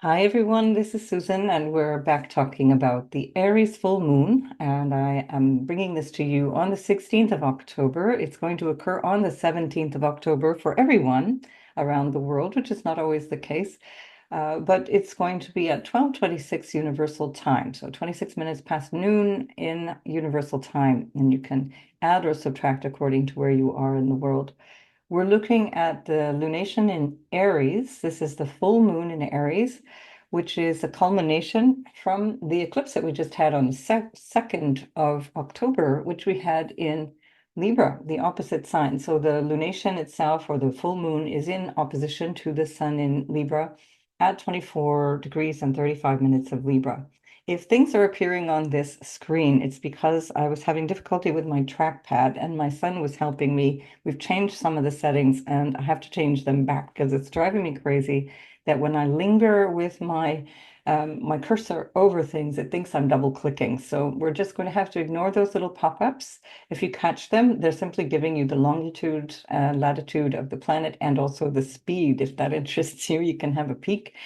Hi everyone, this is Susan, and we're back talking about the Aries full moon. And I am bringing this to you on the 16th of October. It's going to occur on the 17th of October for everyone around the world, which is not always the case. But it's going to be at 12:26 Universal Time, so 26 minutes past noon in Universal Time, and you can add or subtract according to where you are in the world. We're looking at the lunation in Aries. This is the full moon in Aries, which is a culmination from the eclipse that we just had on the 2nd of October, which we had in Libra, the opposite sign. So the lunation itself, or the full moon, is in opposition to the sun in Libra at 24 degrees and 35 minutes of Libra. If things are appearing on this screen, it's because I was having difficulty with my trackpad and my son was helping me. We've changed some of the settings and I have to change them back because it's driving me crazy that when I linger with my cursor over things, it thinks I'm double clicking. So we're just going to have to ignore those little pop-ups. If you catch them, they're simply giving you the longitude and latitude of the planet and also the speed. If that interests you, you can have a peek.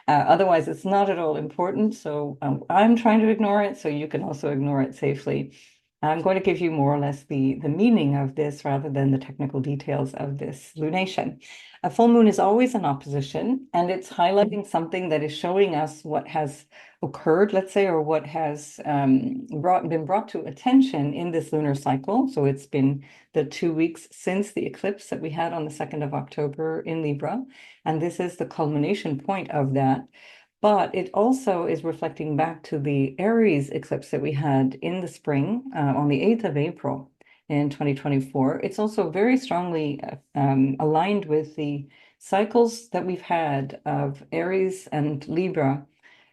Otherwise, it's not at all important. So I'm trying to ignore it, so you can also ignore it safely. I'm going to give you more or less the meaning of this rather than the technical details of this lunation. A full moon is always in opposition, and it's highlighting something that is showing us what has occurred, let's say, or what has been brought to attention in this lunar cycle. So it's been the 2 weeks since the eclipse that we had on the 2nd of October in Libra. And this is the culmination point of that. But it also is reflecting back to the Aries eclipse that we had in the spring on the 8th of April in 2024. It's also very strongly aligned with the cycles that we've had of Aries and Libra,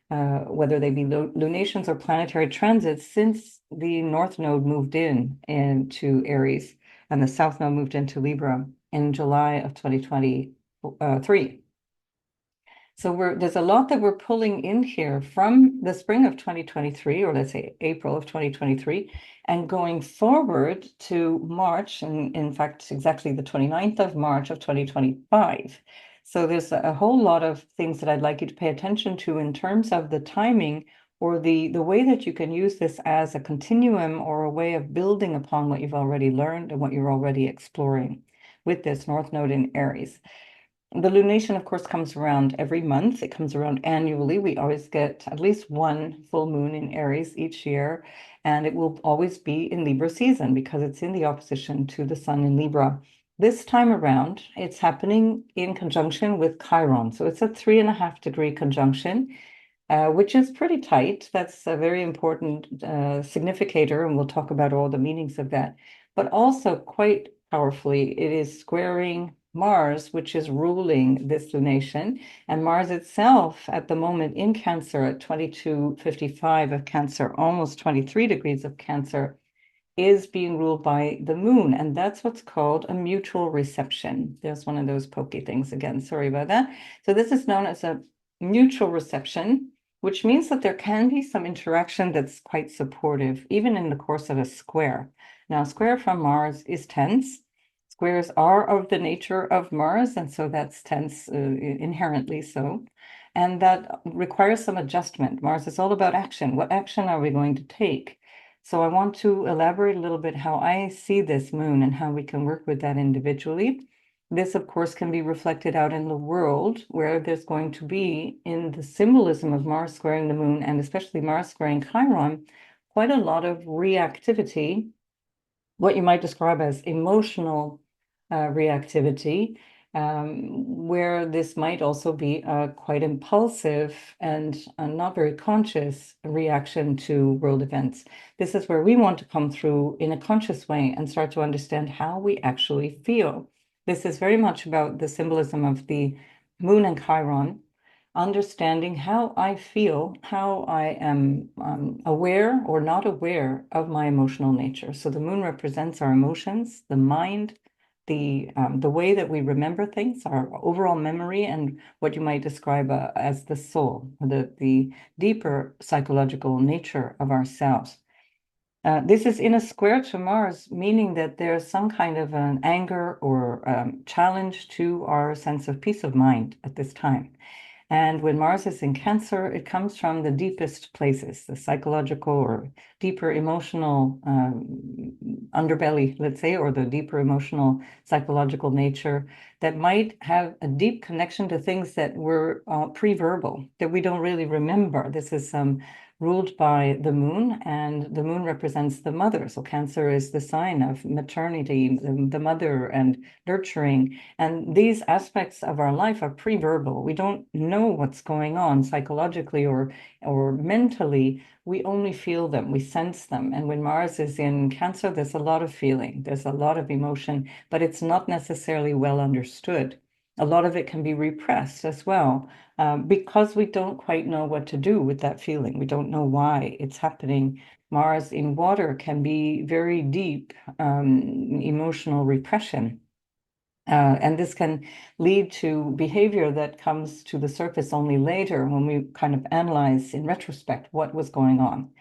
whether they be lunations or planetary transits, since the North Node moved into Aries and the South Node moved into Libra in July of 2023. So there's a lot that we're pulling in here from the spring of 2023, or let's say April of 2023, and going forward to March, and in fact, exactly the 29th of March of 2025. So there's a whole lot of things that I'd like you to pay attention to in terms of the timing or the way that you can use this as a continuum or a way of building upon what you've already learned and what you're already exploring with this North Node in Aries. The lunation, of course, comes around every month. It comes around annually. We always get at least one full moon in Aries each year, and it will always be in Libra season because it's in the opposition to the sun in Libra. This time around, it's happening in conjunction with Chiron. So it's a 3.5 degree conjunction, which is pretty tight. That's a very important significator, and we'll talk about all the meanings of that. But also quite powerfully, it is squaring Mars, which is ruling this lunation. And Mars itself, at the moment in Cancer, at 22:55 of Cancer, almost 23 degrees of Cancer, is being ruled by the moon. And that's what's called a mutual reception. There's one of those pokey things again. Sorry about that. So this is known as a mutual reception, which means that there can be some interaction that's quite supportive, even in the course of a square. Now, a square from Mars is tense. Squares are of the nature of Mars, and so that's tense, inherently so. And that requires some adjustment. Mars is all about action. What action are we going to take? So I want to elaborate a little bit how I see this moon and how we can work with that individually. This, of course, can be reflected out in the world where there's going to be, in the symbolism of Mars squaring the moon and especially Mars squaring Chiron, quite a lot of reactivity, what you might describe as emotional reactivity, where this might also be a quite impulsive and a not very conscious reaction to world events. This is where we want to come through in a conscious way and start to understand how we actually feel. This is very much about the symbolism of the moon and Chiron, understanding how I feel, how I am aware or not aware of my emotional nature. So the moon represents our emotions, the mind, the way that we remember things, our overall memory, and what you might describe as the soul, the deeper psychological nature of ourselves. This is in a square to Mars, meaning that there's some kind of an anger or challenge to our sense of peace of mind at this time. And when Mars is in Cancer, it comes from the deepest places, the psychological or deeper emotional underbelly, let's say, or the deeper emotional psychological nature that might have a deep connection to things that were pre-verbal, that we don't really remember. This is ruled by the moon, and the moon represents the mother. So Cancer is the sign of maternity, the mother, and nurturing. And these aspects of our life are pre-verbal. We don't know what's going on psychologically or mentally. We only feel them, we sense them. And when Mars is in Cancer, there's a lot of feeling, there's a lot of emotion, but it's not necessarily well understood. A lot of it can be repressed as well, because we don't quite know what to do with that feeling. We don't know why it's happening. Mars in water can be very deep emotional repression. And this can lead to behavior that comes to the surface only later when we kind of analyze in retrospect what was going on.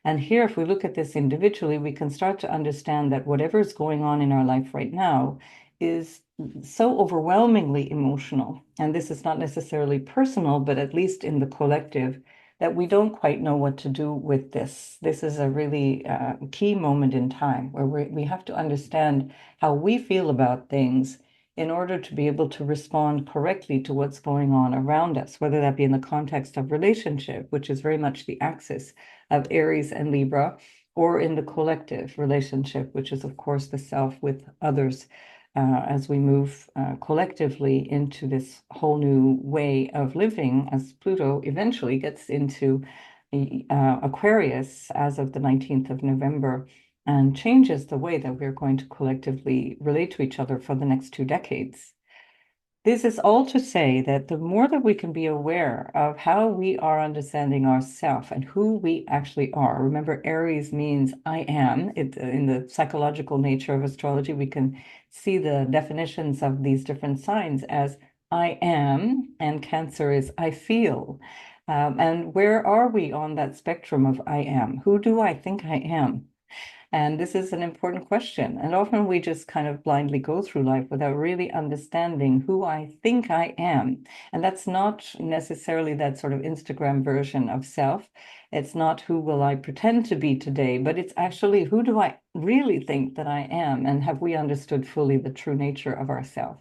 And here, if we look at this individually, we can start to understand that whatever is going on in our life right now is so overwhelmingly emotional. And this is not necessarily personal, but at least in the collective, that we don't quite know what to do with this. This is a really key moment in time where we have to understand how we feel about things in order to be able to respond correctly to what's going on around us, whether that be in the context of relationship, which is very much the axis of Aries and Libra, or in the collective relationship, which is, of course, the self with others, as we move collectively into this whole new way of living as Pluto eventually gets into Aquarius as of the 19th of November and changes the way that we're going to collectively relate to each other for the next 2 decades. This is all to say that the more that we can be aware of how we are understanding ourself and who we actually are. Remember, Aries means I am. In the psychological nature of astrology, we can see the definitions of these different signs as I am, and Cancer is I feel. And where are we on that spectrum of I am? Who do I think I am? And this is an important question. And often we just kind of blindly go through life without really understanding who I think I am. And that's not necessarily that sort of Instagram version of self. It's not who will I pretend to be today, but it's actually who do I really think that I am? And have we understood fully the true nature of ourself?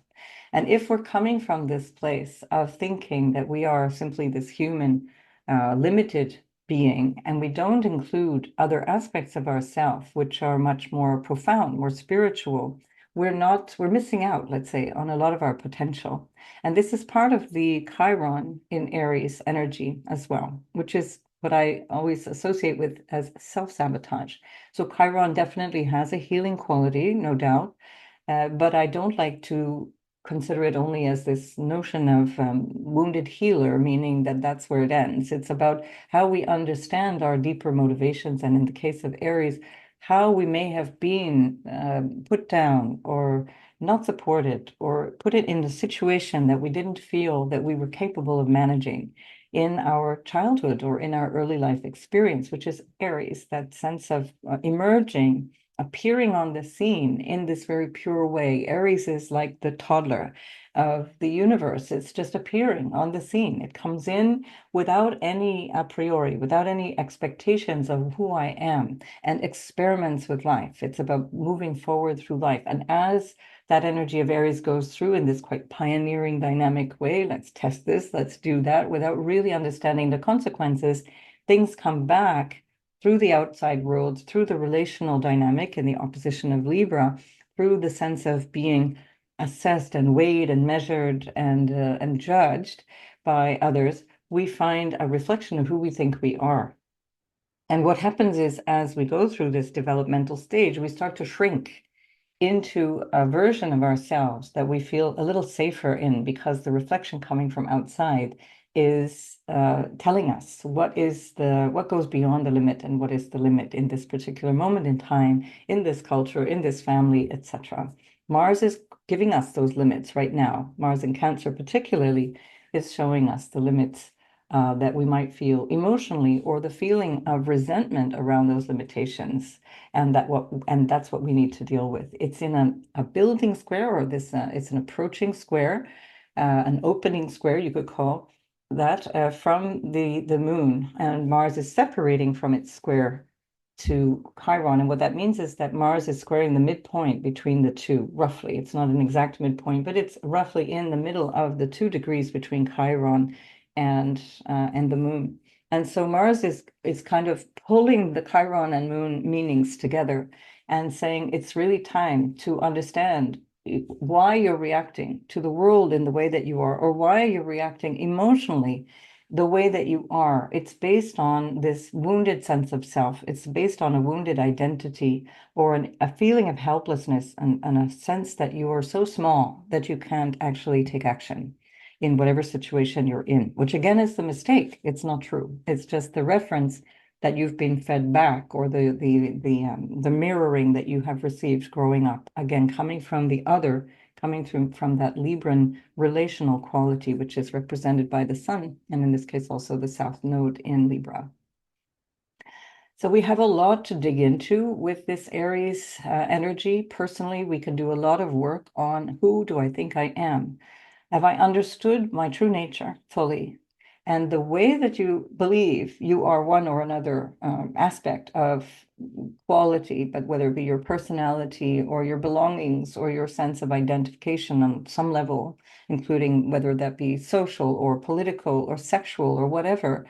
And if we're coming from this place of thinking that we are simply this human, limited being, and we don't include other aspects of ourself, which are much more profound, more spiritual, we're missing out, let's say, on a lot of our potential. And this is part of the Chiron in Aries energy as well, which is what I always associate with as self-sabotage. So Chiron definitely has a healing quality, no doubt, but I don't like to consider it only as this notion of wounded healer, meaning that that's where it ends. It's about how we understand our deeper motivations, and in the case of Aries, how we may have been put down or not supported or put it in a situation that we didn't feel that we were capable of managing in our childhood or in our early life experience, which is Aries, that sense of emerging, appearing on the scene in this very pure way. Aries is like the toddler of the universe. It's just appearing on the scene. It comes in without any a priori, without any expectations of who I am, and experiments with life. It's about moving forward through life. And as that energy of Aries goes through in this quite pioneering, dynamic way, let's test this, let's do that, without really understanding the consequences, things come back through the outside world, through the relational dynamic in the opposition of Libra, through the sense of being assessed and weighed and measured and judged by others, we find a reflection of who we think we are. And what happens is, as we go through this developmental stage, we start to shrink into a version of ourselves that we feel a little safer in because the reflection coming from outside is telling us what goes beyond the limit and what is the limit in this particular moment in time, in this culture, in this family, etc. Mars is giving us those limits right now. Mars in Cancer particularly is showing us the limits that we might feel emotionally, or the feeling of resentment around those limitations, and that's what we need to deal with. It's in a building square, or this it's an approaching square, an opening square you could call, that from the moon, and Mars is separating from its square to Chiron. And what that means is that Mars is squaring the midpoint between the two, roughly. It's not an exact midpoint, but it's roughly in the middle of the 2 degrees between Chiron and the moon. And so Mars is kind of pulling the Chiron and moon meanings together and saying it's really time to understand why you're reacting to the world in the way that you are, or why you're reacting emotionally the way that you are. It's based on this wounded sense of self. It's based on a wounded identity or a feeling of helplessness and a sense that you are so small that you can't actually take action in whatever situation you're in, which again is the mistake. It's not true. It's just the reference that you've been fed back, or the mirroring that you have received growing up, again coming from the other, coming from that Libran relational quality, which is represented by the sun, and in this case also the south node in Libra. So we have a lot to dig into with this Aries energy. Personally, we can do a lot of work on who do I think I am? Have I understood my true nature fully? And the way that you believe you are one or another aspect of quality, but whether it be your personality or your belongings or your sense of identification on some level, including whether that be social or political or sexual or whatever,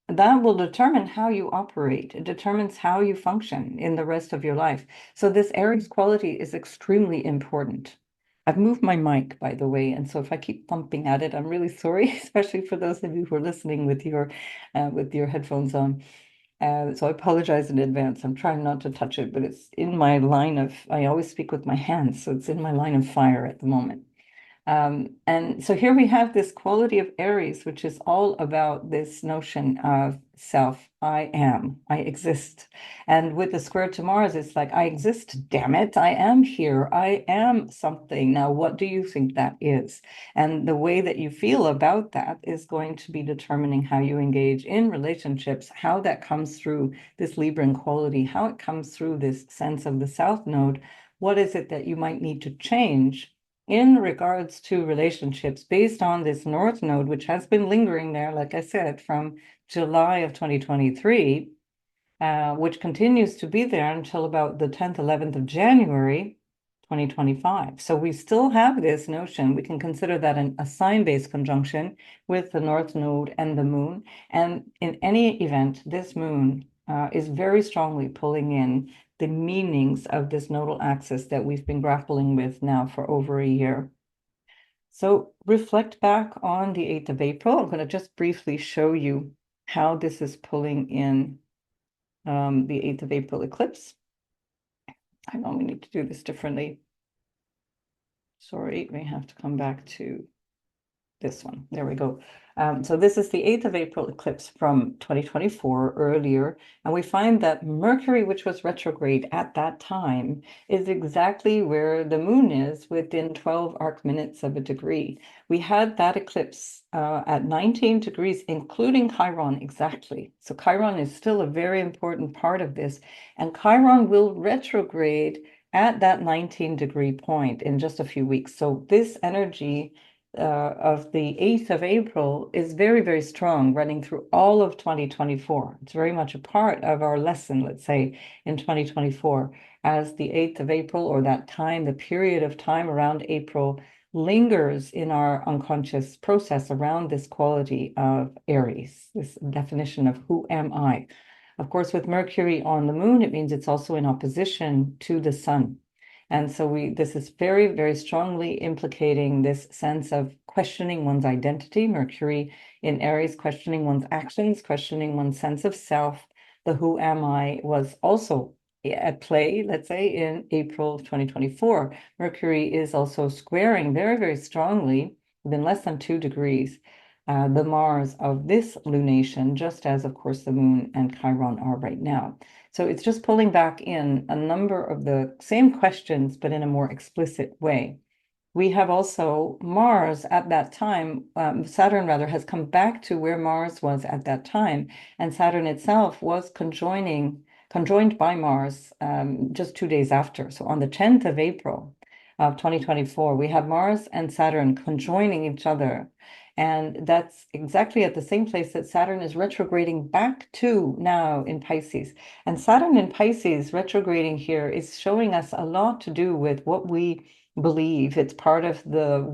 that will determine how you operate. It determines how you function in the rest of your life. So this Aries quality is extremely important. I've moved my mic, by the way, and so if I keep thumping at it, I'm really sorry, especially for those of you who are listening with your headphones on. So I apologize in advance. I'm trying not to touch it, but it's in my line of, I always speak with my hands, so it's in my line of fire at the moment. And so here we have this quality of Aries, which is all about this notion of self. I am, I exist. And with the square to Mars, it's like, I exist, damn it, I am here, I am something. Now, what do you think that is? And the way that you feel about that is going to be determining how you engage in relationships, how that comes through this Libran quality, how it comes through this sense of the South Node. What is it that you might need to change in regards to relationships based on this North Node, which has been lingering there, like I said, from July of 2023, which continues to be there until about the 10th, 11th of January, 2025. So we still have this notion. We can consider that a sign-based conjunction with the North Node and the Moon. And in any event, this Moon is very strongly pulling in the meanings of this nodal axis that we've been grappling with now for over a year. So reflect back on the 8th of April. I'm going to just briefly show you how this is pulling in the 8th of April eclipse. I know we need to do this differently. Sorry, we have to come back to this one. There we go. So this is the 8th of April eclipse from 2024 earlier. And we find that Mercury, which was retrograde at that time, is exactly where the moon is within 12 arc minutes of a degree. We had that eclipse at 19 degrees, including Chiron exactly. So Chiron is still a very important part of this. And Chiron will retrograde at that 19-degree point in just a few weeks. So this energy of the 8th of April is very, very strong, running through all of 2024. It's very much a part of our lesson, let's say, in 2024, as the 8th of April, or that time, the period of time around April, lingers in our unconscious process around this quality of Aries, this definition of who am I. Of course, with Mercury on the moon, it means it's also in opposition to the sun. And so this is very, very strongly implicating this sense of questioning one's identity. Mercury in Aries, questioning one's actions, questioning one's sense of self. The who am I was also at play, let's say, in April of 2024. Mercury is also squaring very, very strongly within less than 2 degrees the Mars of this lunation, just as, of course, the moon and Chiron are right now. So it's just pulling back in a number of the same questions, but in a more explicit way. We have also Mars at that time, Saturn rather, has come back to where Mars was at that time. And Saturn itself was conjoined by Mars just 2 days after. So on the 10th of April of 2024, we have Mars and Saturn conjoining each other And that's exactly at the same place that Saturn is retrograding back to now in Pisces. And Saturn in Pisces retrograding here is showing us a lot to do with what we believe. It's part of the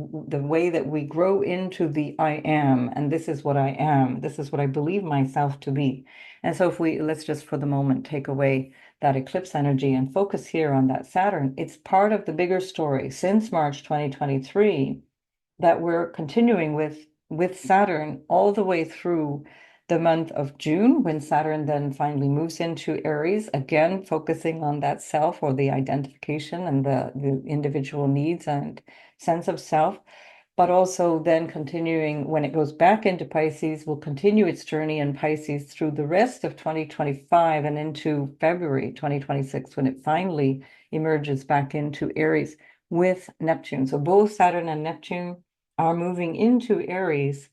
way that we grow into the I am, and this is what I am. This is what I believe myself to be. And so if we let's just for the moment take away that eclipse energy and focus here on that Saturn, it's part of the bigger story since March 2023 that we're continuing with Saturn all the way through the month of June, when Saturn then finally moves into Aries, again focusing on that self or the identification and the individual needs and sense of self, but also then continuing when it goes back into Pisces, will continue its journey in Pisces through the rest of 2025 and into February 2026, when it finally emerges back into Aries with Neptune. So both Saturn and Neptune are moving into Aries.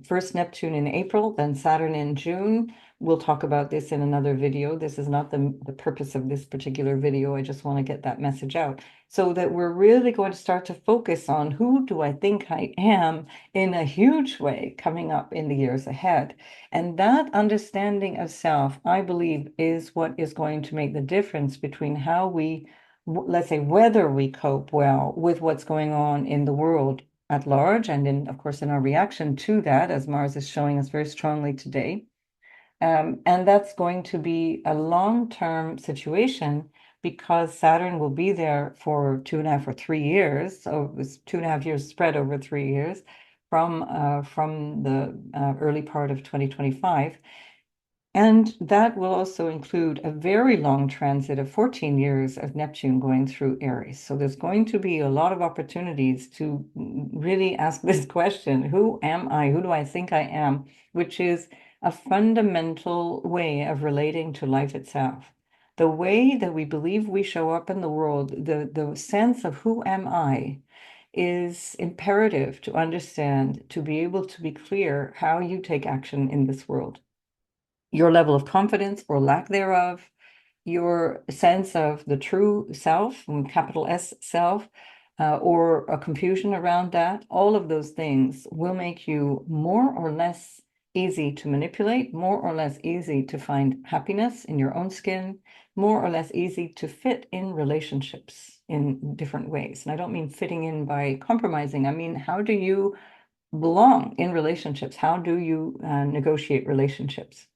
First Neptune in April, then Saturn in June. We'll talk about this in another video. This is not the purpose of this particular video. I just want to get that message out so that we're really going to start to focus on who do I think I am in a huge way coming up in the years ahead. And that understanding of self, I believe, is what is going to make the difference between how we, let's say, whether we cope well with what's going on in the world at large, and in, of course, in our reaction to that, as Mars is showing us very strongly today. And that's going to be a long-term situation because Saturn will be there for 2.5 or 3 years. So it's 2.5 years spread over 3 years from the early part of 2025. And that will also include a very long transit of 14 years of Neptune going through Aries. So there's going to be a lot of opportunities to really ask this question, who am I? Who do I think I am? Which is a fundamental way of relating to life itself. The way that we believe we show up in the world, the sense of who am I, is imperative to understand, to be able to be clear how you take action in this world. Your level of confidence or lack thereof, your sense of the true self, capital S self, or a confusion around that, all of those things will make you more or less easy to manipulate, more or less easy to find happiness in your own skin, more or less easy to fit in relationships in different ways. And I don't mean fitting in by compromising. I mean, how do you belong in relationships? How do you negotiate relationships?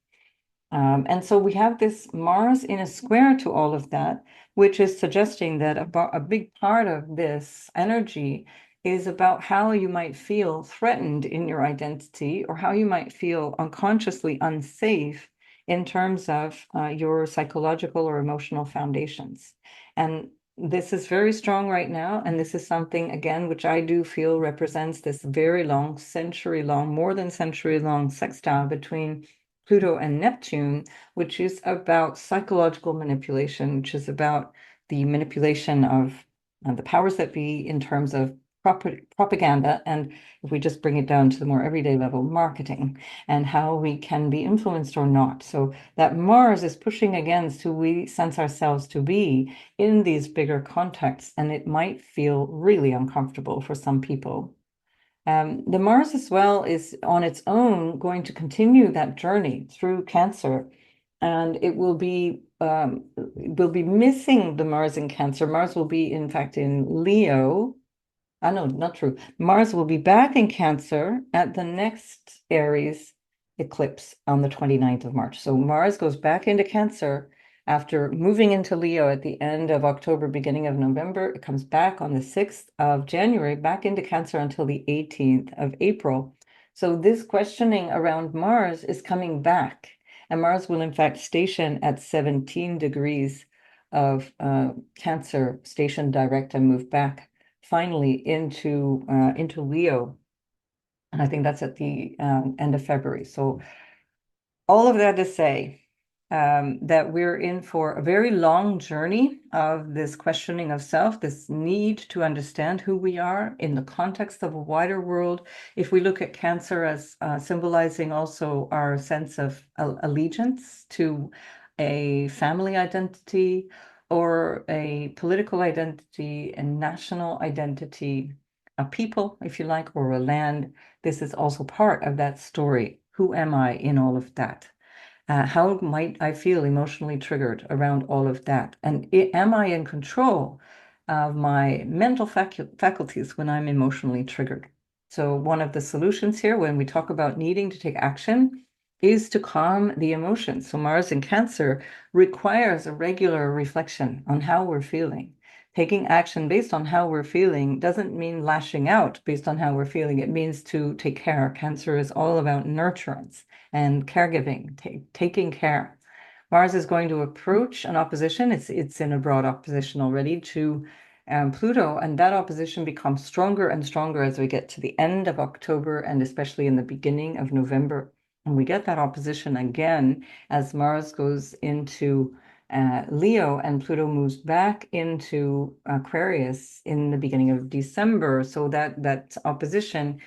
And so we have this Mars in a square to all of that, which is suggesting that a big part of this energy is about how you might feel threatened in your identity or how you might feel unconsciously unsafe in terms of your psychological or emotional foundations. And this is very strong right now. And this is something, again, which I do feel represents this very long, century long, more than century long sextile between Pluto and Neptune, which is about psychological manipulation, which is about the manipulation of the powers that be in terms of propaganda. And if we just bring it down to the more everyday level, marketing and how we can be influenced or not. So that Mars is pushing against who we sense ourselves to be in these bigger contexts. And it might feel really uncomfortable for some people. The Mars as well is on its own going to continue that journey through Cancer, and it will be missing the Mars in Cancer. Mars will be, in fact, in Leo. No, not true. Mars will be back in Cancer at the next Aries eclipse on the 29th of March. So Mars goes back into Cancer after moving into Leo at the end of October, beginning of November. It comes back on the 6th of January, back into Cancer until the 18th of April. So this questioning around Mars is coming back. And Mars will, in fact, station at 17 degrees of Cancer, station direct, and move back finally into Leo. And I think that's at the end of February. So all of that to say that we're in for a very long journey of this questioning of self, this need to understand who we are in the context of a wider world. If we look at Cancer as symbolizing also our sense of allegiance to a family identity or a political identity, a national identity, a people, if you like, or a land, this is also part of that story. Who am I in all of that? How might I feel emotionally triggered around all of that? And am I in control of my mental faculties when I'm emotionally triggered? So one of the solutions here when we talk about needing to take action is to calm the emotions. So Mars in Cancer requires a regular reflection on how we're feeling. Taking action based on how we're feeling doesn't mean lashing out based on how we're feeling. It means to take care. Cancer is all about nurturance and caregiving, taking care. Mars is going to approach an opposition. It's in a broad opposition already to Pluto, and that opposition becomes stronger and stronger as we get to the end of October and especially in the beginning of November. And we get that opposition again as Mars goes into Leo and Pluto moves back into Aquarius in the beginning of December. So that opposition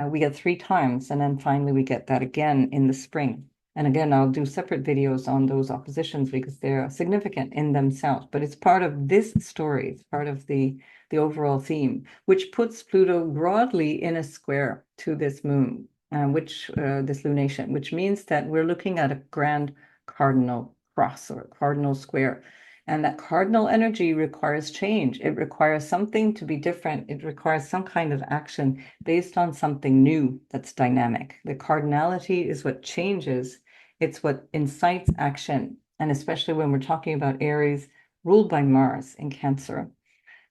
we get 3 times, and then finally we get that again in the spring. And again, I'll do separate videos on those oppositions because they're significant in themselves. But it's part of this story. It's part of the overall theme, which puts Pluto broadly in a square to this moon, this lunation, which means that we're looking at a grand cardinal cross or cardinal square. And that cardinal energy requires change. It requires something to be different. It requires some kind of action based on something new that's dynamic. The cardinality is what changes. It's what incites action. And especially when we're talking about Aries ruled by Mars in Cancer,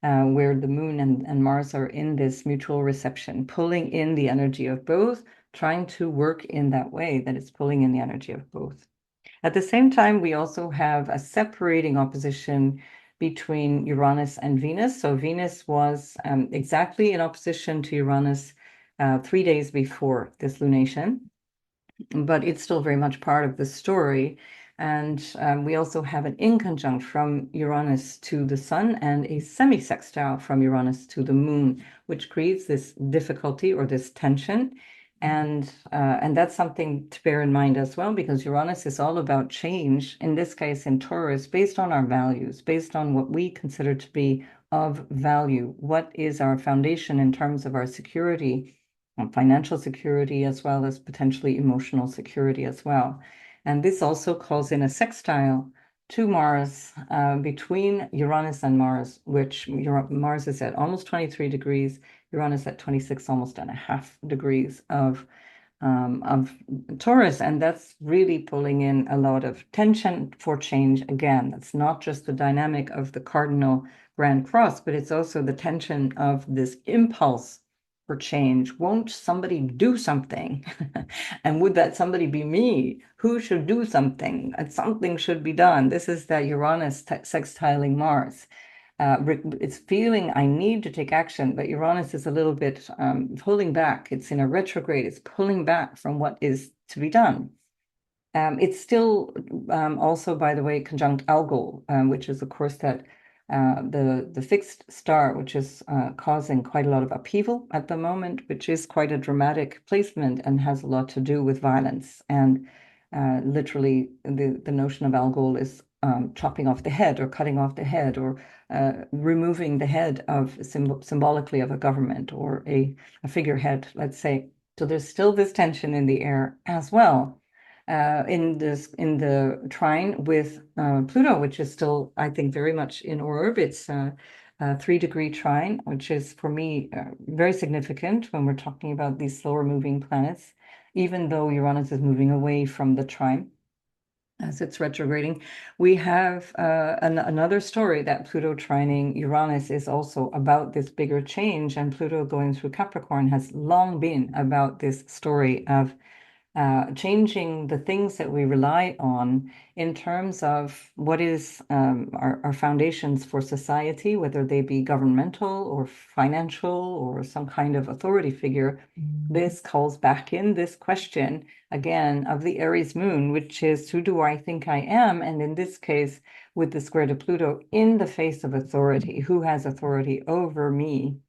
where the moon and Mars are in this mutual reception, pulling in the energy of both, trying to work in that way that it's pulling in the energy of both. At the same time, we also have a separating opposition between Uranus and Venus. So Venus was exactly in opposition to Uranus 3 days before this lunation, but it's still very much part of the story. And we also have an inconjunct from Uranus to the Sun and a semi-sextile from Uranus to the Moon, which creates this difficulty or this tension. And that's something to bear in mind as well, because Uranus is all about change, in this case in Taurus, based on our values, based on what we consider to be of value. What is our foundation in terms of our security, financial security, as well as potentially emotional security as well. And this also calls in a sextile to Mars between Uranus and Mars, which Mars is at almost 23 degrees, Uranus at 26 almost and a half degrees of Taurus, and that's really pulling in a lot of tension for change. Again, that's not just the dynamic of the cardinal grand cross, but it's also the tension of this impulse for change. Won't somebody do something? And would that somebody be me? Who should do something? And something should be done. This is that Uranus sextiling Mars. It's feeling I need to take action, but Uranus is a little bit pulling back. It's in a retrograde. It's pulling back from what is to be done. It's still also, by the way, conjunct Algol, which is, of course, that the fixed star, which is causing quite a lot of upheaval at the moment, which is quite a dramatic placement and has a lot to do with violence. And literally, the notion of Algol is chopping off the head or cutting off the head or removing the head of symbolically of a government or a figurehead, let's say. So there's still this tension in the air as well. In the trine with Pluto, which is still, I think, very much in orb. It's a 3-degree trine, which is for me very significant when we're talking about these slower moving planets, even though Uranus is moving away from the trine as it's retrograding. We have another story that Pluto trining Uranus is also about this bigger change, and Pluto going through Capricorn has long been about this story of changing the things that we rely on in terms of what is our foundations for society, whether they be governmental or financial or some kind of authority figure. This calls back in this question again of the Aries moon, which is who do I think I am? And in this case, with the square to Pluto, in the face of authority, who has authority over me?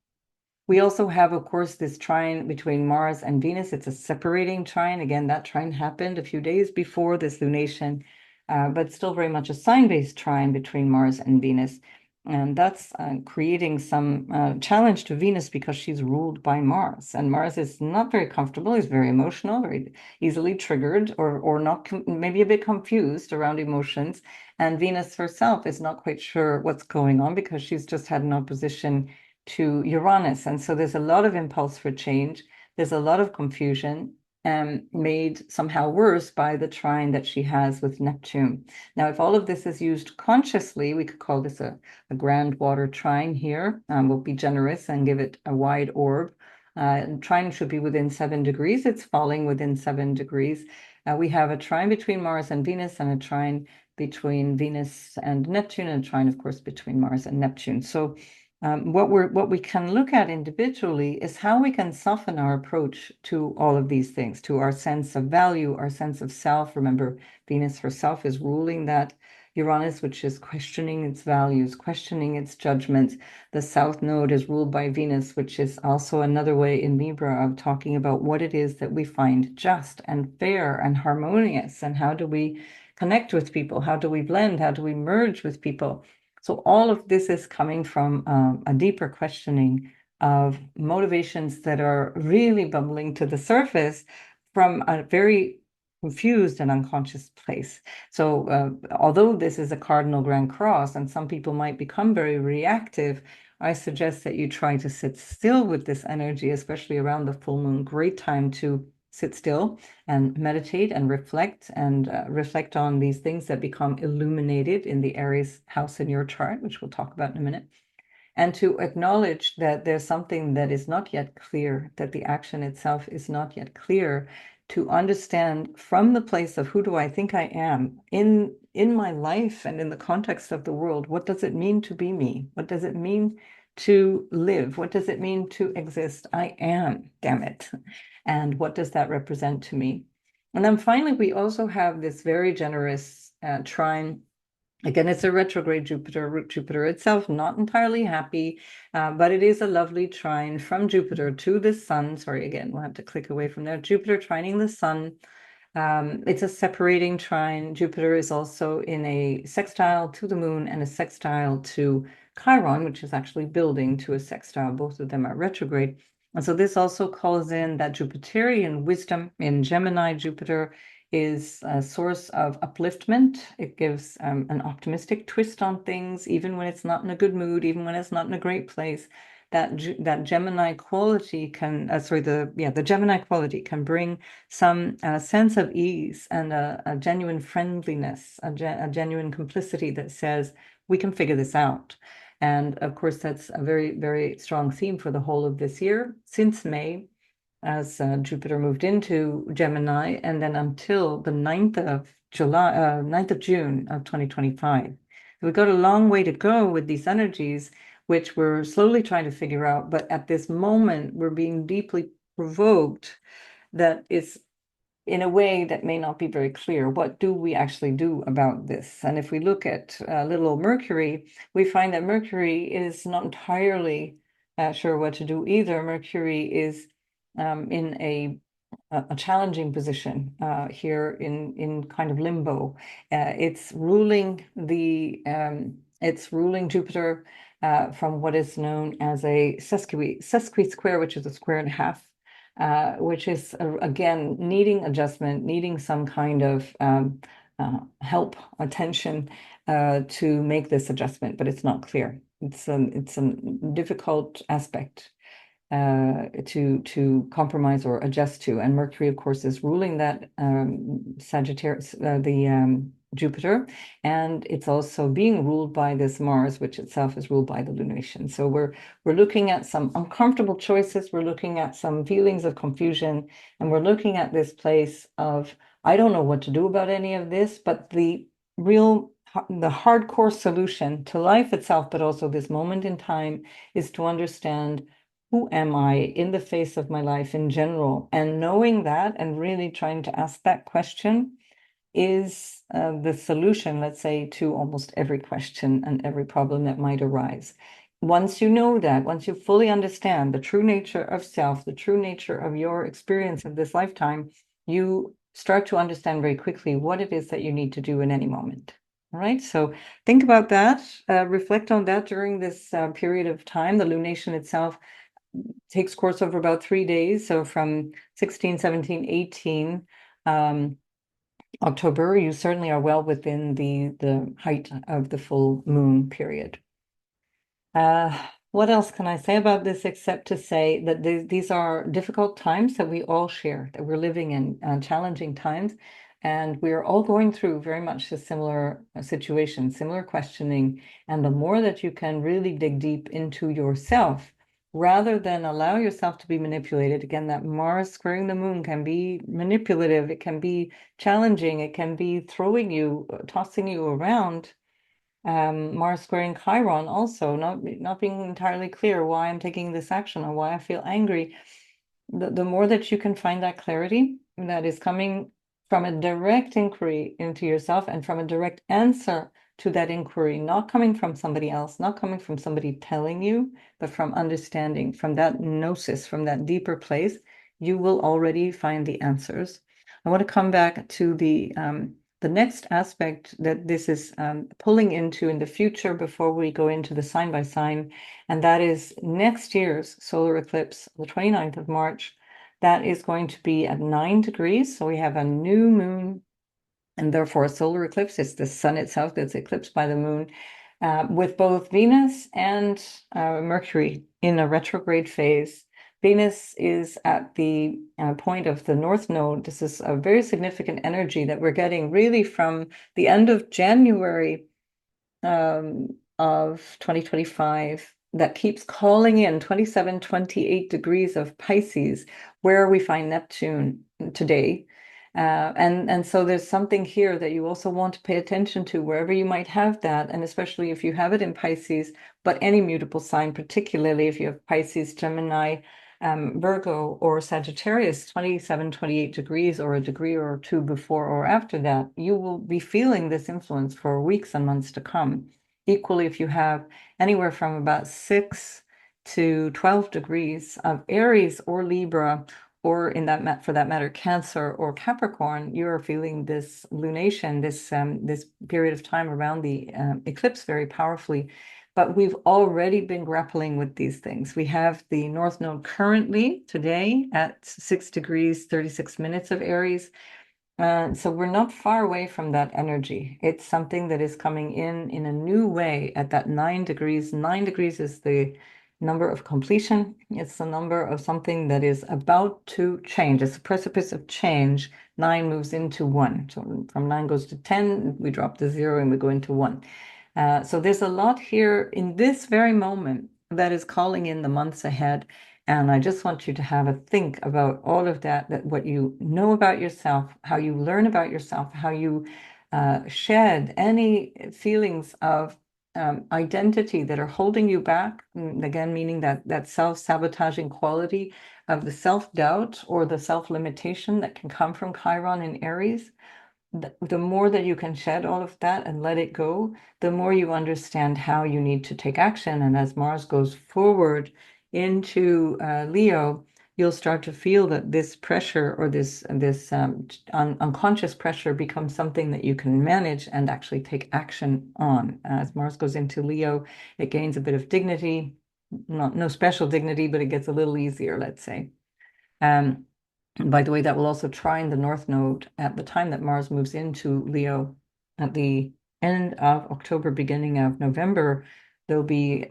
We also have, of course, this trine between Mars and Venus. It's a separating trine. Again, that trine happened a few days before this lunation, but still very much a sign-based trine between Mars and Venus. And that's creating some challenge to Venus because she's ruled by Mars. And Mars is not very comfortable. He's very emotional, very easily triggered, or not, maybe a bit confused around emotions. And Venus herself is not quite sure what's going on because she's just had an opposition to Uranus. And so there's a lot of impulse for change. There's a lot of confusion, made somehow worse by the trine that she has with Neptune. Now, if all of this is used consciously, we could call this a grand water trine here. We'll be generous and give it a wide orb. Trine should be within 7 degrees. It's falling within 7 degrees. We have a trine between Mars and Venus, and a trine between Venus and Neptune, and a trine, of course, between Mars and Neptune. So what we can look at individually is how we can soften our approach to all of these things, to our sense of value, our sense of self. Remember, Venus herself is ruling that Uranus, which is questioning its values, questioning its judgments. The South Node is ruled by Venus, which is also another way in Libra of talking about what it is that we find just and fair and harmonious, and how do we connect with people? How do we blend? How do we merge with people? So all of this is coming from a deeper questioning of motivations that are really bubbling to the surface from a very confused and unconscious place. So although this is a cardinal grand cross and some people might become very reactive, I suggest that you try to sit still with this energy, especially around the full moon. Great time to sit still and meditate and reflect on these things that become illuminated in the Aries house in your chart, which we'll talk about in a minute, and to acknowledge that there's something that is not yet clear, that the action itself is not yet clear, to understand from the place of who do I think I am in my life and in the context of the world, what does it mean to be me? What does it mean to live? What does it mean to exist? I am, damn it. And what does that represent to me? And then finally, we also have this very generous trine. Again, it's a retrograde Jupiter. Jupiter itself, not entirely happy, but it is a lovely trine from Jupiter to the sun. Sorry, again, we'll have to click away from there. Jupiter trining the sun. It's a separating trine. Jupiter is also in a sextile to the moon and a sextile to Chiron, which is actually building to a sextile. Both of them are retrograde. And so this also calls in that Jupiterian wisdom. In Gemini, Jupiter is a source of upliftment. It gives an optimistic twist on things, even when it's not in a good mood, even when it's not in a great place. That Gemini quality can, the Gemini quality can bring some sense of ease and a genuine friendliness, a genuine complicity that says, we can figure this out. And of course, that's a very, very strong theme for the whole of this year, since May, as Jupiter moved into Gemini, and then until the 9th of June of 2025. We've got a long way to go with these energies, which we're slowly trying to figure out. But at this moment, we're being deeply provoked that it's in a way that may not be very clear. What do we actually do about this? And if we look at little Mercury, we find that Mercury is not entirely sure what to do either. Mercury is in a challenging position here in kind of limbo. It's ruling Jupiter from what is known as a sesqui square, which is a square and a half, which is again needing adjustment, needing some kind of help, attention to make this adjustment, but it's not clear. It's a difficult aspect to compromise or adjust to. And Mercury, of course, is ruling that Sagittarius, Jupiter, and it's also being ruled by this Mars, which itself is ruled by the lunation. So we're looking at some uncomfortable choices. We're looking at some feelings of confusion, and we're looking at this place of, I don't know what to do about any of this, but the hardcore solution to life itself, but also this moment in time, is to understand, who am I in the face of my life in general? And knowing that and really trying to ask that question is the solution, let's say, to almost every question and every problem that might arise. Once you know that, once you fully understand the true nature of self, the true nature of your experience of this lifetime, you start to understand very quickly what it is that you need to do in any moment. All right, so think about that, reflect on that during this period of time. The lunation itself takes course over about 3 days. So from 16, 17, 18 October, you certainly are well within the height of the full moon period. What else can I say about this except to say that these are difficult times that we all share, that we're living in challenging times, and we're all going through very much a similar situation, similar questioning. And the more that you can really dig deep into yourself, rather than allow yourself to be manipulated, again, that Mars squaring the moon can be manipulative, it can be challenging, it can be throwing you, tossing you around. Mars squaring Chiron also, not being entirely clear why I'm taking this action or why I feel angry. The more that you can find that clarity that is coming from a direct inquiry into yourself and from a direct answer to that inquiry, not coming from somebody else, not coming from somebody telling you, but from understanding, from that gnosis, from that deeper place, you will already find the answers. I want to come back to the next aspect that this is pulling into in the future before we go into the sign by sign, and that is next year's solar eclipse, the 29th of March. That is going to be at 9 degrees. So we have a new moon and therefore a solar eclipse. It's the sun itself that's eclipsed by the moon, with both Venus and Mercury in a retrograde phase. Venus is at the point of the North Node. This is a very significant energy that we're getting really from the end of January of 2025 that keeps calling in 27, 28 degrees of Pisces, where we find Neptune today. And so there's something here that you also want to pay attention to wherever you might have that, and especially if you have it in Pisces, but any mutable sign, particularly if you have Pisces, Gemini, Virgo, or Sagittarius, 27, 28 degrees, or a degree or two before or after that, you will be feeling this influence for weeks and months to come. Equally, if you have anywhere from about 6 to 12 degrees of Aries or Libra, or for that matter, Cancer or Capricorn, you're feeling this lunation, this period of time around the eclipse very powerfully. But we've already been grappling with these things. We have the North Node currently today at 6 degrees, 36 minutes of Aries. So we're not far away from that energy. It's something that is coming in a new way at that 9 degrees. 9 degrees is the number of completion. It's the number of something that is about to change. It's a precipice of change. 9 moves into 1. So from 9 goes to 10, we drop the 0 and we go into 1. So there's a lot here in this very moment that is calling in the months ahead. And I just want you to have a think about all of that what you know about yourself, how you learn about yourself, how you shed any feelings of identity that are holding you back. Again, meaning that self-sabotaging quality of the self-doubt or the self-limitation that can come from Chiron and Aries. The more that you can shed all of that and let it go, the more you understand how you need to take action. And as Mars goes forward into Leo, you'll start to feel that this pressure or this unconscious pressure becomes something that you can manage and actually take action on. As Mars goes into Leo, it gains a bit of dignity, no special dignity, but it gets a little easier, let's say. Um, and by the way, that will also trine the North Node at the time that Mars moves into Leo at the end of October, beginning of November. There'll be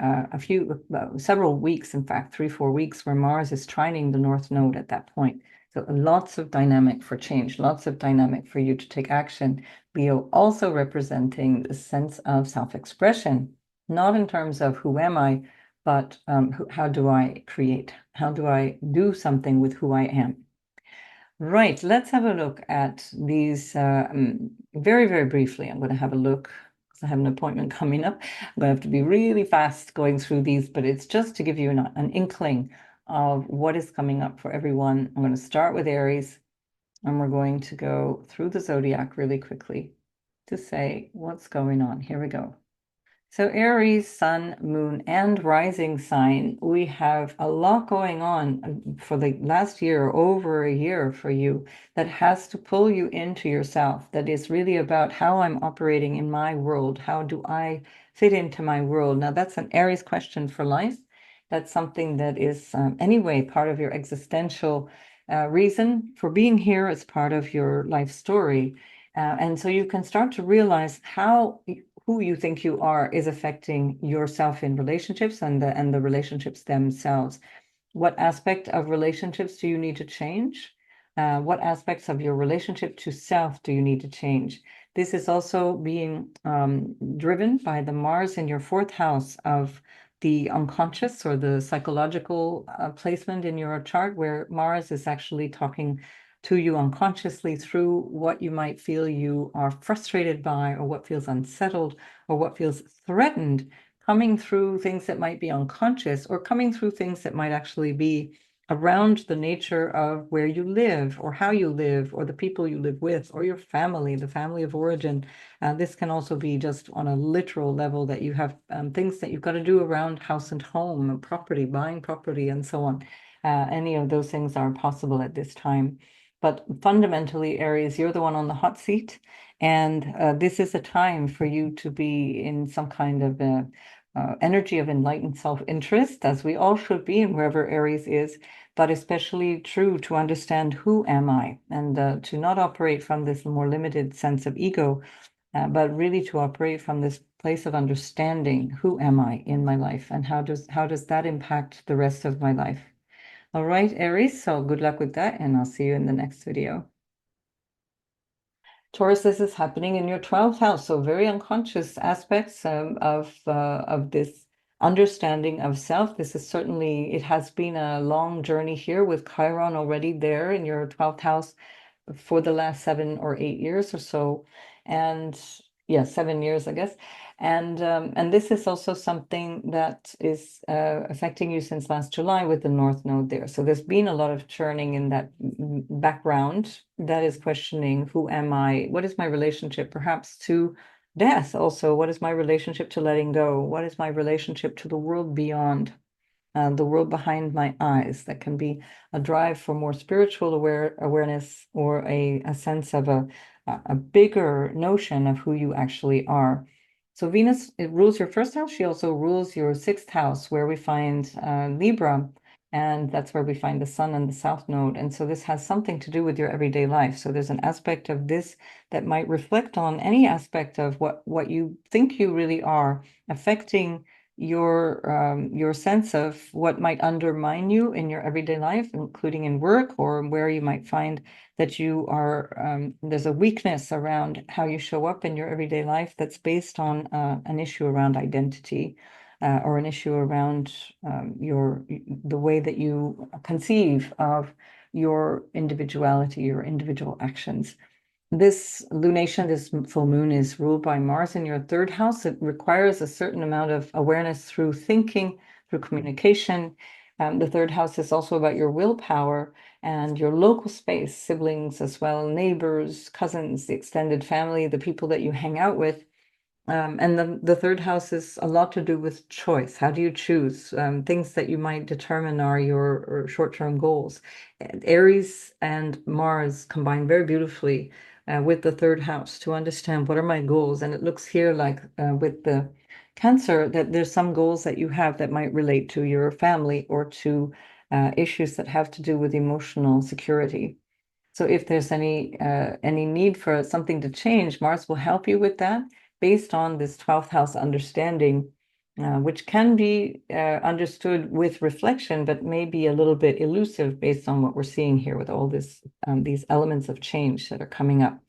several weeks, in fact, 3, 4 weeks, where Mars is trining the North Node at that point. So lots of dynamic for change, lots of dynamic for you to take action. Leo also representing the sense of self-expression, not in terms of who am I, but how do I create? How do I do something with who I am? Right, let's have a look at these very, very briefly. I'm going to have a look because I have an appointment coming up. I'm going to have to be really fast going through these, but it's just to give you an inkling of what is coming up for everyone. I'm going to start with Aries, and we're going to go through the zodiac really quickly to say what's going on. Here we go. So Aries, Sun, Moon, and Rising sign, we have a lot going on for the last year, over a year for you, that has to pull you into yourself, that is really about how I'm operating in my world. How do I fit into my world? Now, that's an Aries question for life. That's something that is, anyway, part of your existential reason for being here. It's part of your life story. And so you can start to realize how who you think you are is affecting yourself in relationships and the relationships themselves. What aspect of relationships do you need to change? What aspects of your relationship to self do you need to change? This is also being driven by the Mars in your fourth house of the unconscious or the psychological placement in your chart, where Mars is actually talking to you unconsciously through what you might feel you are frustrated by, or what feels unsettled, or what feels threatened, coming through things that might be unconscious, or coming through things that might actually be around the nature of where you live, or how you live, or the people you live with, or your family, the family of origin. This can also be just on a literal level, that you have things that you've got to do around house and home and property, buying property, and so on. Any of those things are possible at this time. But fundamentally, Aries, you're the one on the hot seat. And this is a time for you to be in some kind of energy of enlightened self-interest, as we all should be, and wherever Aries is, but especially true to understand who am I, and to not operate from this more limited sense of ego, but really to operate from this place of understanding who am I in my life, and how does that impact the rest of my life. All right, Aries, so good luck with that, and I'll see you in the next video. Taurus, this is happening in your 12th house, so very unconscious aspects of this understanding of self. This is certainly, it has been a long journey here with Chiron already there in your 12th house for the last 7 or 8 years or so. And yeah, 7 years, I guess. And this is also something that is affecting you since last July with the North Node there. So there's been a lot of churning in that background that is questioning, who am I? What is my relationship perhaps to death? Also, what is my relationship to letting go? What is my relationship to the world beyond? The world behind my eyes. That can be a drive for more spiritual awareness, or a sense of a bigger notion of who you actually are. So Venus, it rules your first house. She also rules your sixth house, where we find Libra, and that's where we find the sun and the south node. And so this has something to do with your everyday life. So there's an aspect of this that might reflect on any aspect of what you think you really are, affecting your sense of what might undermine you in your everyday life, including in work, or where you might find that you are there's a weakness around how you show up in your everyday life, that's based on an issue around identity, or an issue around the way that you conceive of your individuality, your individual actions. This lunation, this full moon, is ruled by Mars in your third house. It requires a certain amount of awareness through thinking, through communication. The third house is also about your willpower and your local space, siblings as well, neighbors, cousins, the extended family, the people that you hang out with. And the third house is a lot to do with choice. How do you choose? Things that you might determine are your short-term goals. And Aries and Mars combine very beautifully with the third house to understand what are my goals. And it looks here like with the Cancer, that there's some goals that you have that might relate to your family, or to issues that have to do with emotional security. So if there's any need for something to change, Mars will help you with that, based on this 12th house understanding, which can be understood with reflection, but may be a little bit elusive based on what we're seeing here with all these elements of change that are coming up.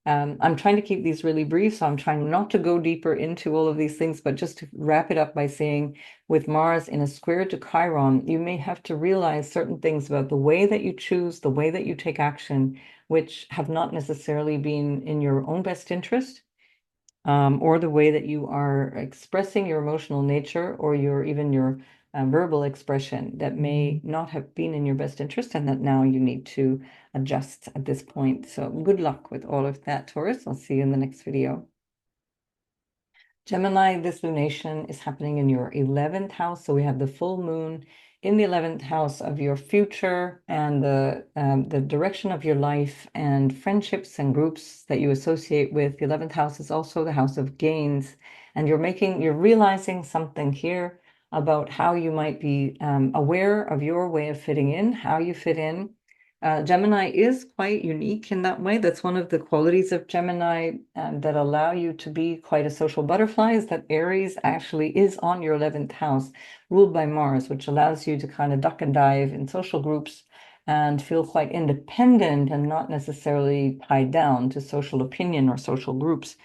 I'm trying to keep these really brief, so I'm trying not to go deeper into all of these things, but just to wrap it up by saying, with Mars in a square to Chiron, you may have to realize certain things about the way that you choose, the way that you take action, which have not necessarily been in your own best interest, or the way that you are expressing your emotional nature, or even your verbal expression, that may not have been in your best interest, and that now you need to adjust at this point. So good luck with all of that, Taurus. I'll see you in the next video. Gemini, this lunation is happening in your 11th house. So we have the full moon in the 11th house of your future and the direction of your life and friendships and groups that you associate with. The 11th house is also the house of gains. And you're realizing something here about how you might be aware of your way of fitting in, how you fit in. Gemini is quite unique in that way. That's one of the qualities of Gemini that allow you to be quite a social butterfly, is that Aries actually is on your 11th house, ruled by Mars, which allows you to kind of duck and dive in social groups and feel quite independent and not necessarily tied down to social opinion or social groups.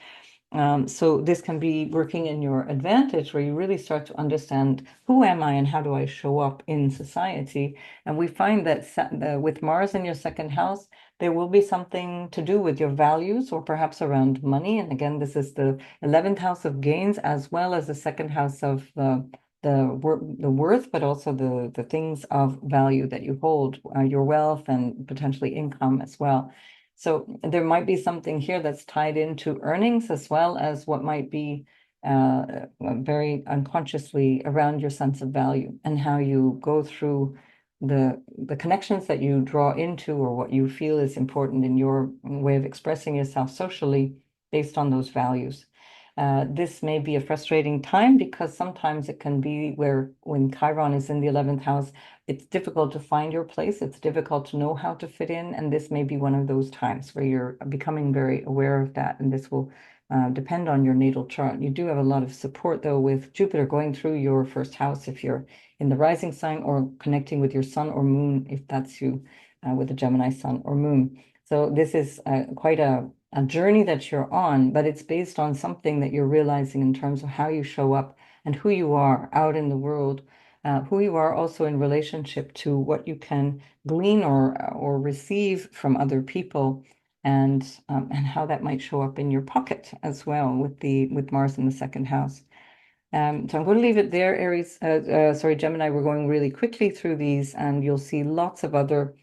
So this can be working in your advantage, where you really start to understand who am I and how do I show up in society. And we find that with Mars in your second house, there will be something to do with your values or perhaps around money. And again, this is the 11th house of gains as well as the second house of the worth, but also the things of value that you hold, your wealth and potentially income as well. So there might be something here that's tied into earnings as well as what might be very unconsciously around your sense of value and how you go through the connections that you draw into or what you feel is important in your way of expressing yourself socially based on those values. This may be a frustrating time because sometimes it can be where when Chiron is in the 11th house, it's difficult to find your place. It's difficult to know how to fit in. And this may be one of those times where you're becoming very aware of that. And this will depend on your natal chart. You do have a lot of support, though, with Jupiter going through your first house if you're in the rising sign, or connecting with your sun or moon if that's you, with a Gemini sun or moon. So this is quite a journey that you're on, but it's based on something that you're realizing in terms of how you show up and who you are out in the world, who you are also in relationship to what you can glean or receive from other people, and how that might show up in your pocket as well with Mars in the second house. So I'm going to leave it there, Aries. Sorry, Gemini. We're going really quickly through these, and you'll see lots of other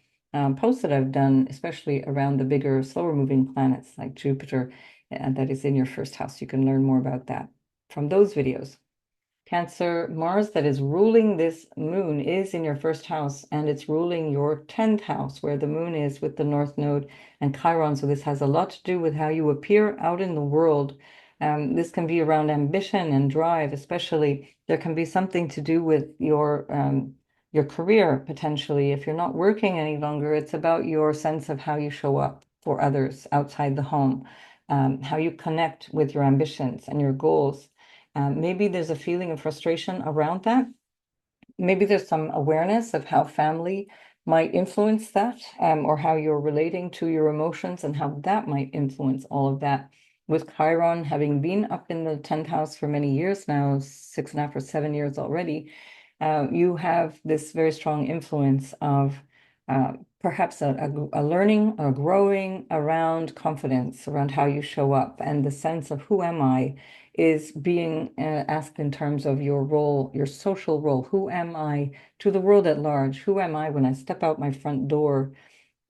posts that I've done, especially around the bigger, slower moving planets like Jupiter, that is in your first house. You can learn more about that from those videos. Cancer, Mars that is ruling this moon is in your first house, and it's ruling your 10th house where the moon is with the North Node and Chiron. So this has a lot to do with how you appear out in the world. This can be around ambition and drive, especially. There can be something to do with your career potentially. If you're not working any longer, it's about your sense of how you show up for others outside the home, how you connect with your ambitions and your goals. Maybe there's a feeling of frustration around that. Maybe there's some awareness of how family might influence that, or how you're relating to your emotions and how that might influence all of that. With Chiron having been up in the 10th house for many years now, 6.5 or 7 years already, you have this very strong influence of perhaps a learning or growing around confidence, around how you show up, and the sense of who am I is being asked in terms of your role, your social role. Who am I to the world at large? Who am I when I step out my front door?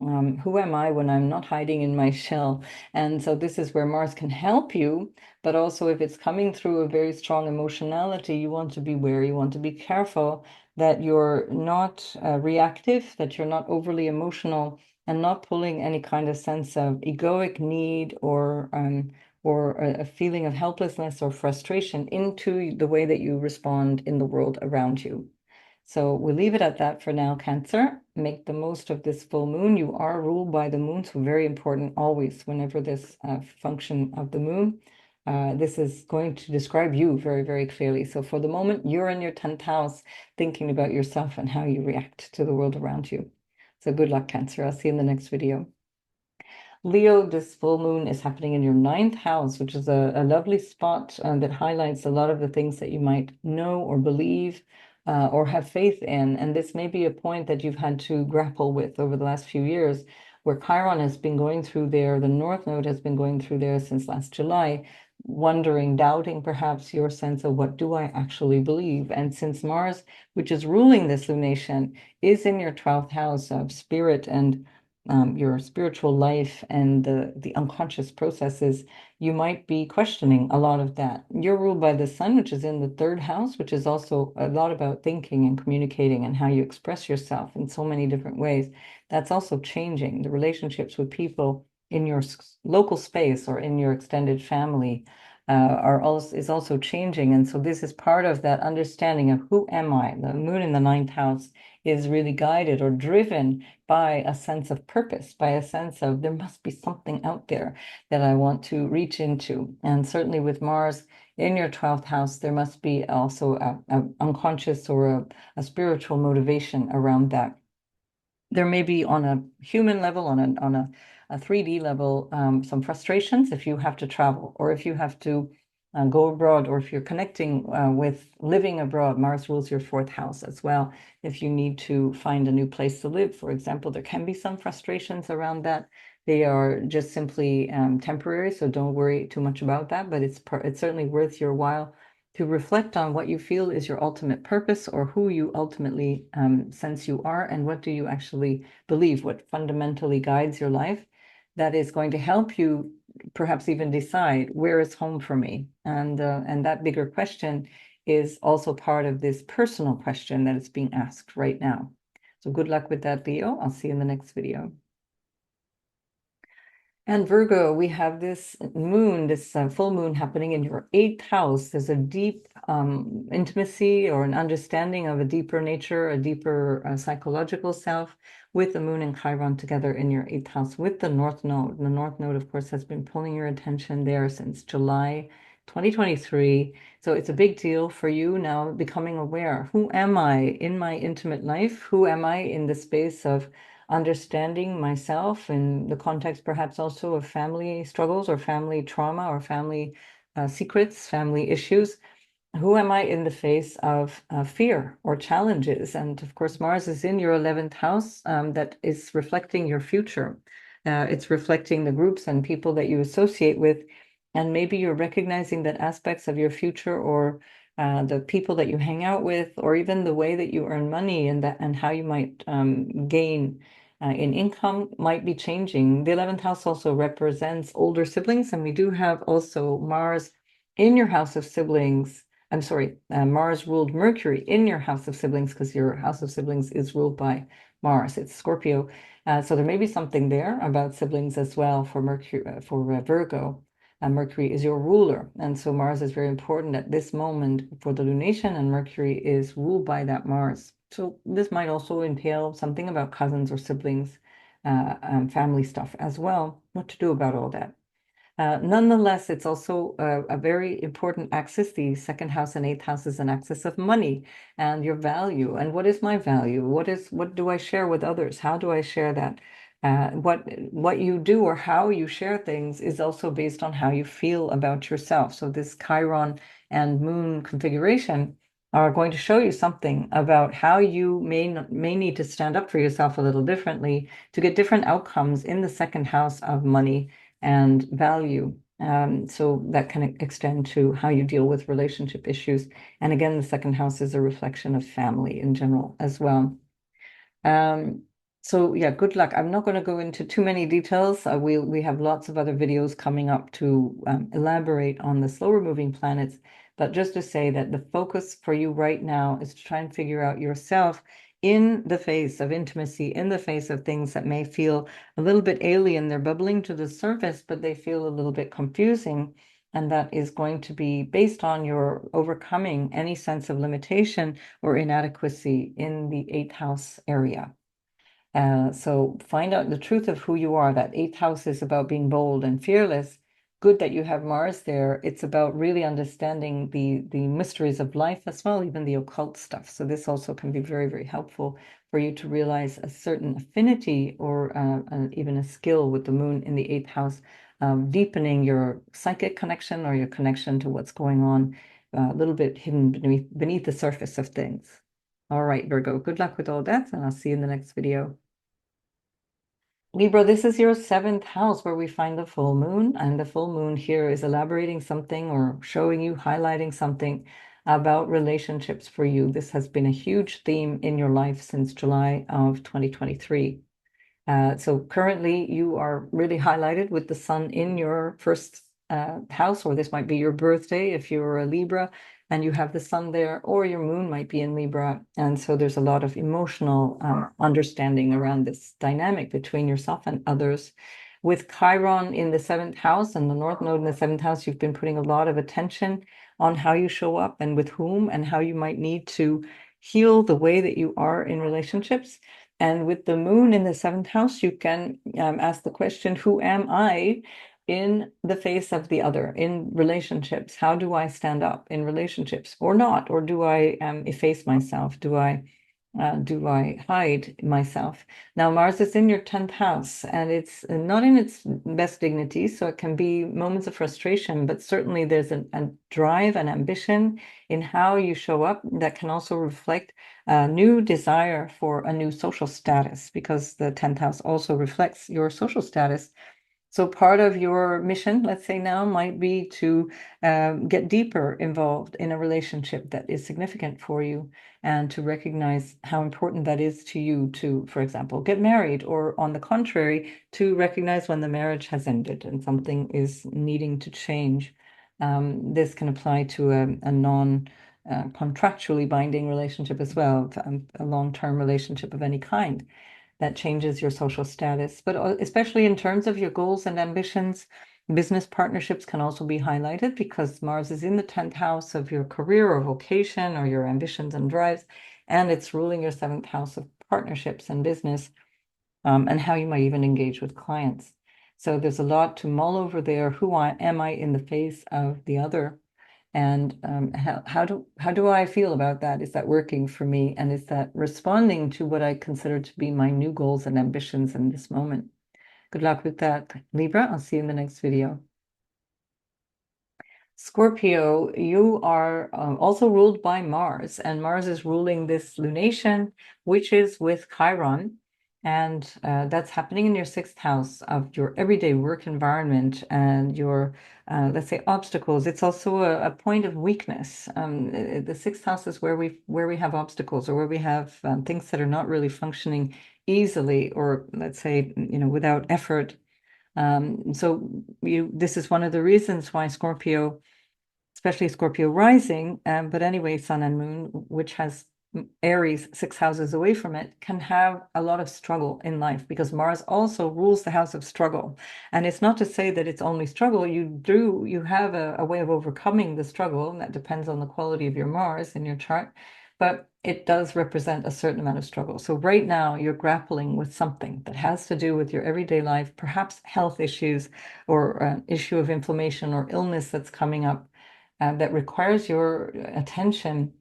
Who am I when I'm not hiding in my shell? And so this is where Mars can help you, but also if it's coming through a very strong emotionality, you want to be wary, you want to be careful that you're not reactive, that you're not overly emotional, and not pulling any kind of sense of egoic need or a feeling of helplessness or frustration into the way that you respond in the world around you. So we'll leave it at that for now, Cancer. Make the most of this full moon. You are ruled by the moon, so very important always whenever this function of the moon. This is going to describe you very, very clearly. So for the moment, you're in your 10th house thinking about yourself and how you react to the world around you. So good luck, Cancer. I'll see you in the next video. Leo, this full moon is happening in your 9th house, which is a lovely spot that highlights a lot of the things that you might know or believe or have faith in. And this may be a point that you've had to grapple with over the last few years, where Chiron has been going through there, the North Node has been going through there since last July, wondering, doubting perhaps your sense of what do I actually believe. And since Mars, which is ruling this lunation, is in your 12th house of spirit and your spiritual life and the unconscious processes, you might be questioning a lot of that. You're ruled by the sun, which is in the third house, which is also a lot about thinking and communicating and how you express yourself in so many different ways. That's also changing. The relationships with people in your local space or in your extended family is also changing. And so this is part of that understanding of who am I? The moon in the ninth house is really guided or driven by a sense of purpose, by a sense of there must be something out there that I want to reach into. And certainly with Mars in your 12th house, there must be also a unconscious or a spiritual motivation around that. There may be on a human level, a 3D level, some frustrations if you have to travel or if you have to go abroad, or if you're connecting with living abroad. Mars rules your fourth house as well. If you need to find a new place to live, for example, there can be some frustrations around that. They are just simply temporary, so don't worry too much about that, but it's certainly worth your while to reflect on what you feel is your ultimate purpose, or who you ultimately sense you are, and what do you actually believe, what fundamentally guides your life that is going to help you perhaps even decide where is home for me. And that bigger question is also part of this personal question that is being asked right now. So good luck with that, Leo. I'll see you in the next video. And Virgo, we have this moon, this full moon happening in your eighth house. There's a deep intimacy or an understanding of a deeper nature, a deeper psychological self with the moon and Chiron together in your eighth house with the North Node. The North Node, of course, has been pulling your attention there since July 2023. So it's a big deal for you now becoming aware. Who am I in my intimate life? Who am I in the space of understanding myself in the context perhaps also of family struggles or family trauma or family secrets, family issues? Who am I in the face of fear or challenges? And of course, Mars is in your 11th house, that is reflecting your future. It's reflecting the groups and people that you associate with. And maybe you're recognizing that aspects of your future, or the people that you hang out with, or even the way that you earn money and how you might gain in income might be changing. The 11th house also represents older siblings, and we do have also Mars in your house of siblings. I'm sorry, Mars ruled Mercury in your house of siblings, because your house of siblings is ruled by Mars. It's Scorpio. So there may be something there about siblings as well for Mercury, for Virgo. Mercury is your ruler. And so Mars is very important at this moment for the lunation, and Mercury is ruled by that Mars. So this might also entail something about cousins or siblings, family stuff as well. What to do about all that? Nonetheless, it's also a very important axis. The second house and eighth house is an axis of money and your value. And what is my value? What do I share with others? How do I share that? What you do or how you share things is also based on how you feel about yourself. So this Chiron and Moon configuration are going to show you something about how you may need to stand up for yourself a little differently to get different outcomes in the second house of money and value. So that can extend to how you deal with relationship issues. And again, the second house is a reflection of family in general as well. Um, so yeah, good luck. I'm not going to go into too many details. We have lots of other videos coming up to elaborate on the slower moving planets. But just to say that the focus for you right now is to try and figure out yourself in the face of intimacy, in the face of things that may feel a little bit alien. They're bubbling to the surface, but they feel a little bit confusing. And that is going to be based on your overcoming any sense of limitation or inadequacy in the eighth house area. So find out the truth of who you are. That eighth house is about being bold and fearless. Good that you have Mars there. It's about really understanding the mysteries of life as well, even the occult stuff. So this also can be very, very helpful for you to realize a certain affinity or even a skill with the moon in the eighth house, deepening your psychic connection or your connection to what's going on a little bit hidden beneath the surface of things. All right, Virgo, good luck with all that, and I'll see you in the next video. Libra, this is your seventh house where we find the full moon, and the full moon here is elaborating something or showing you, highlighting something about relationships for you. This has been a huge theme in your life since July of 2023. So currently you are really highlighted with the sun in your first house, or this might be your birthday if you're a Libra and you have the sun there, or your moon might be in Libra. And so there's a lot of emotional understanding around this dynamic between yourself and others. With Chiron in the seventh house and the North Node in the seventh house, you've been putting a lot of attention on how you show up and with whom, and how you might need to heal the way that you are in relationships. And with the moon in the seventh house, you can ask the question, who am I in the face of the other, in relationships? How do I stand up in relationships or not? Or do I efface myself? Do I hide myself? Now, Mars is in your 10th house and it's not in its best dignity, so it can be moments of frustration, but certainly there's a drive and ambition in how you show up that can also reflect a new desire for a new social status, because the 10th house also reflects your social status. So part of your mission, let's say now, might be to get deeper involved in a relationship that is significant for you, and to recognize how important that is to you to, for example, get married, or on the contrary, to recognize when the marriage has ended and something is needing to change. This can apply to a non contractually binding relationship as well, a long-term relationship of any kind that changes your social status, but especially in terms of your goals and ambitions. Business partnerships can also be highlighted because Mars is in the 10th house of your career or vocation or your ambitions and drives, and it's ruling your seventh house of partnerships and business, and how you might even engage with clients. So there's a lot to mull over there. Am I in the face of the other? And how do I feel about that? Is that working for me? And is that responding to what I consider to be my new goals and ambitions in this moment? Good luck with that, Libra. I'll see you in the next video. Scorpio, you are also ruled by Mars, and Mars is ruling this lunation, which is with Chiron. And that's happening in your sixth house of your everyday work environment and your, let's say, obstacles. It's also a point of weakness. The sixth house is where we have obstacles, or where we have things that are not really functioning easily, or let's say, without effort. So this is one of the reasons why Scorpio, especially Scorpio rising, but anyway, Sun and Moon, which has Aries 6 houses away from it, can have a lot of struggle in life, because Mars also rules the house of struggle. And it's not to say that it's only struggle. You have a way of overcoming the struggle, and that depends on the quality of your Mars in your chart, but it does represent a certain amount of struggle. So right now you're grappling with something that has to do with your everyday life, perhaps health issues, or an issue of inflammation or illness that's coming up, that requires your attention.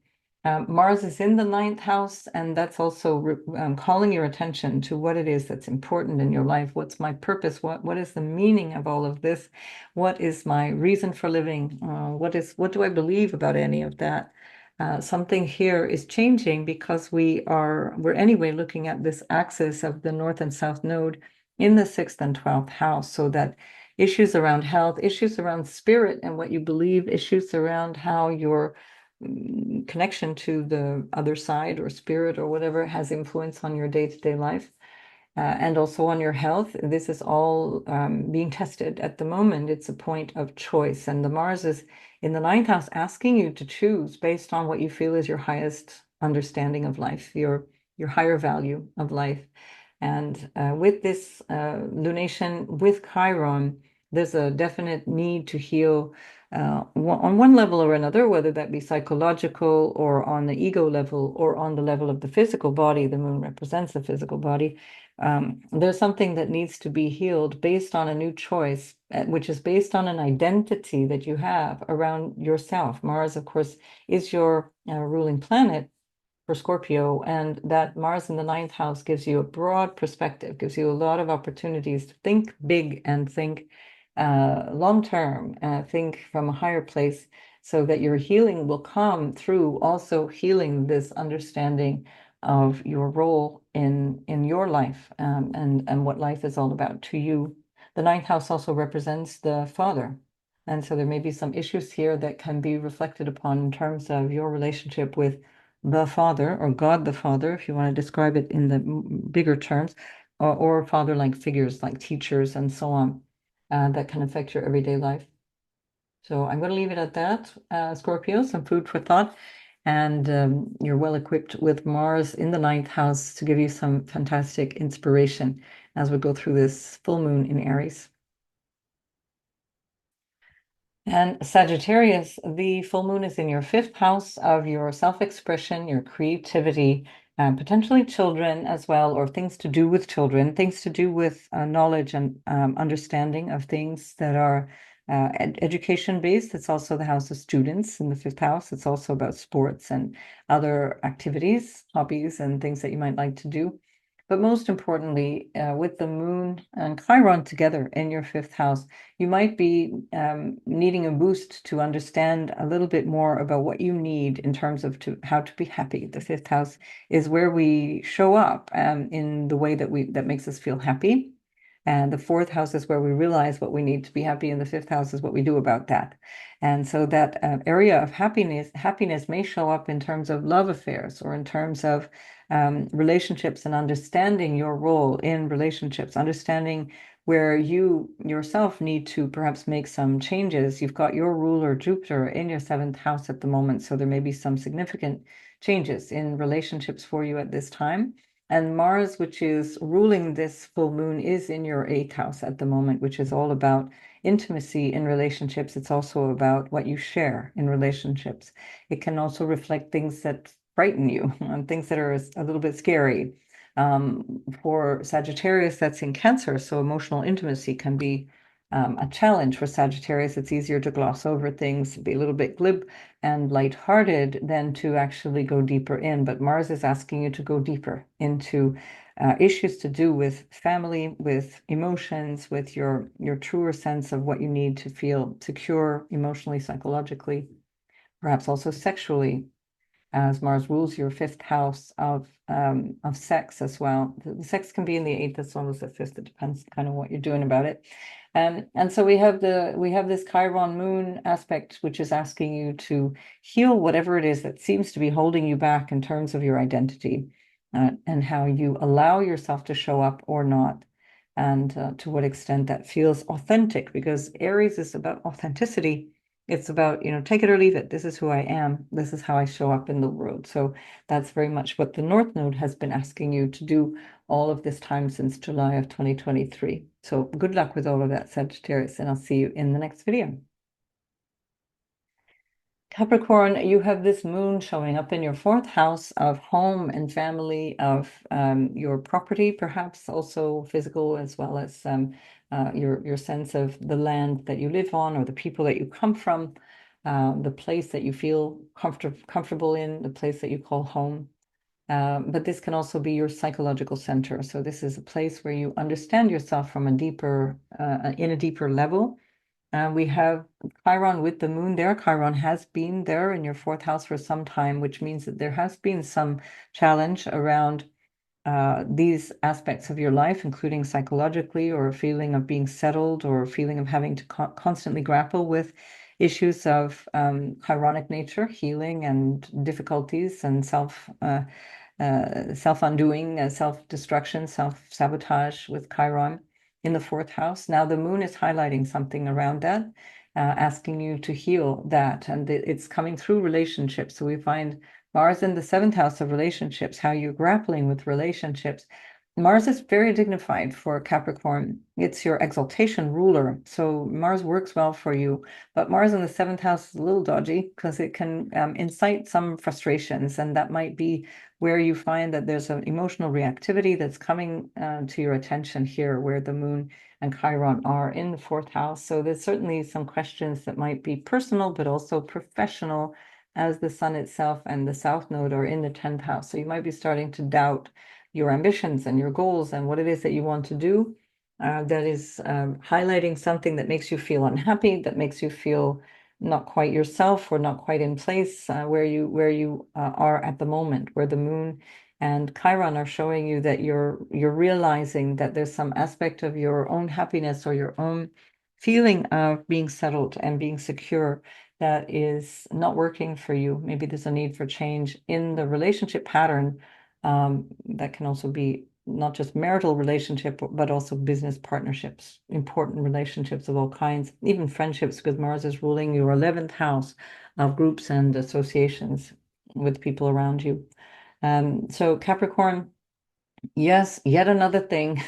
Mars is in the ninth house, and that's also calling your attention to what it is that's important in your life. What's my purpose? What is the meaning of all of this? What is my reason for living? What do I believe about any of that? Something here is changing, because we're anyway looking at this axis of the North and South Node in the sixth and 12th house, so that issues around health, issues around spirit and what you believe, issues around how your connection to the other side or spirit or whatever has influence on your day-to-day life, and also on your health. This is all being tested at the moment. It's a point of choice, and the Mars is in the ninth house, asking you to choose based on what you feel is your highest understanding of life, your higher value of life. And with this lunation with Chiron, there's a definite need to heal on one level or another, whether that be psychological, or on the ego level, or on the level of the physical body. The moon represents the physical body. There's something that needs to be healed based on a new choice, which is based on an identity that you have around yourself. Mars, of course, is your ruling planet for Scorpio, and that Mars in the ninth house gives you a broad perspective, gives you a lot of opportunities to think big and think long term, think from a higher place, so that your healing will come through also healing this understanding of your role in your life, and what life is all about to you. The ninth house also represents the father. And so there may be some issues here that can be reflected upon in terms of your relationship with the Father, or God the Father, if you want to describe it in the bigger terms, or father-like figures like teachers and so on, that can affect your everyday life. So I'm going to leave it at that, Scorpio, some food for thought. And you're well equipped with Mars in the ninth house to give you some fantastic inspiration as we go through this full moon in Aries. And Sagittarius, the full moon is in your fifth house of your self-expression, your creativity, potentially children as well, or things to do with children, things to do with knowledge and understanding of things that are education based. It's also the house of students in the fifth house. It's also about sports and other activities, hobbies, and things that you might like to do. But most importantly, with the moon and Chiron together in your fifth house, you might be needing a boost to understand a little bit more about what you need in terms of how to be happy. The fifth house is where we show up in the way that makes us feel happy. And the fourth house is where we realize what we need to be happy, and the fifth house is what we do about that. And so that area of happiness may show up in terms of love affairs or in terms of relationships and understanding your role in relationships, understanding where you yourself need to perhaps make some changes. You've got your ruler Jupiter in your seventh house at the moment, so there may be some significant changes in relationships for you at this time. And Mars, which is ruling this full moon, is in your eighth house at the moment, which is all about intimacy in relationships. It's also about what you share in relationships. It can also reflect things that frighten you and things that are a little bit scary. For Sagittarius, that's in Cancer, so emotional intimacy can be a challenge for Sagittarius. It's easier to gloss over things, be a little bit glib and lighthearted than to actually go deeper in. But Mars is asking you to go deeper into issues to do with family, with emotions, with your truer sense of what you need to feel secure emotionally, psychologically, perhaps also sexually, as Mars rules your fifth house of sex as well. The sex can be in the eighth as well as the fifth. It depends kind of what you're doing about it. And so we have this Chiron moon aspect, which is asking you to heal whatever it is that seems to be holding you back in terms of your identity, and how you allow yourself to show up or not, and to what extent that feels authentic, because Aries is about authenticity. It's about, take it or leave it. This is who I am. This is how I show up in the world. So that's very much what the North Node has been asking you to do all of this time since July of 2023. So good luck with all of that, Sagittarius, and I'll see you in the next video. Capricorn, you have this moon showing up in your fourth house of home and family, of your property, perhaps also physical, as well as your sense of the land that you live on or the people that you come from, the place that you feel comfortable in, the place that you call home. But this can also be your psychological center. So this is a place where you understand yourself from in a deeper level. We have Chiron with the moon there. Chiron has been there in your fourth house for some time, which means that there has been some challenge around these aspects of your life, including psychologically, or a feeling of being settled, or a feeling of having to constantly grapple with issues of chironic nature, healing and difficulties and self-undoing, self-destruction, self-sabotage with Chiron in the fourth house. Now the moon is highlighting something around that, asking you to heal that, and it's coming through relationships. So we find Mars in the seventh house of relationships, how you're grappling with relationships. Mars is very dignified for Capricorn. It's your exaltation ruler. So Mars works well for you. But Mars in the seventh house is a little dodgy because it can incite some frustrations. And that might be where you find that there's an emotional reactivity that's coming to your attention here, where the moon and Chiron are in the fourth house. So there's certainly some questions that might be personal, but also professional, as the sun itself and the south node are in the 10th house. So you might be starting to doubt your ambitions and your goals and what it is that you want to do. That is highlighting something that makes you feel unhappy, that makes you feel not quite yourself or not quite in place where you are at the moment, where the moon and Chiron are showing you that you're realizing that there's some aspect of your own happiness or your own feeling of being settled and being secure that is not working for you. Maybe there's a need for change in the relationship pattern that can also be not just marital relationship, but also business partnerships, important relationships of all kinds, even friendships, because Mars is ruling your 11th house of groups and associations with people around you. So Capricorn, yes, yet another thing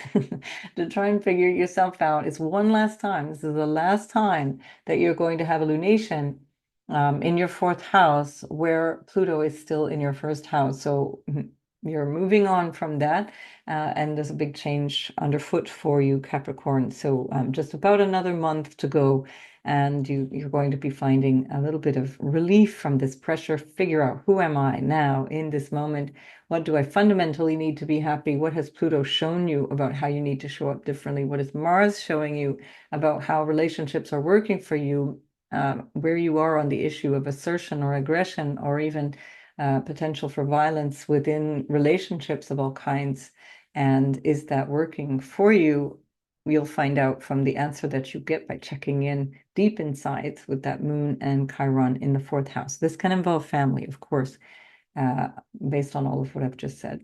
to try and figure yourself out. It's one last time. This is the last time that you're going to have a lunation in your fourth house where Pluto is still in your first house. So you're moving on from that, and there's a big change underfoot for you, Capricorn. So just about another month to go, and you're going to be finding a little bit of relief from this pressure. Figure out, who am I now in this moment? What do I fundamentally need to be happy? What has Pluto shown you about how you need to show up differently? What is Mars showing you about how relationships are working for you? Where you are on the issue of assertion or aggression, or even potential for violence within relationships of all kinds. And is that working for you? You'll find out from the answer that you get by checking in deep inside with that moon and Chiron in the fourth house. This can involve family, of course, uh, based on all of what I've just said.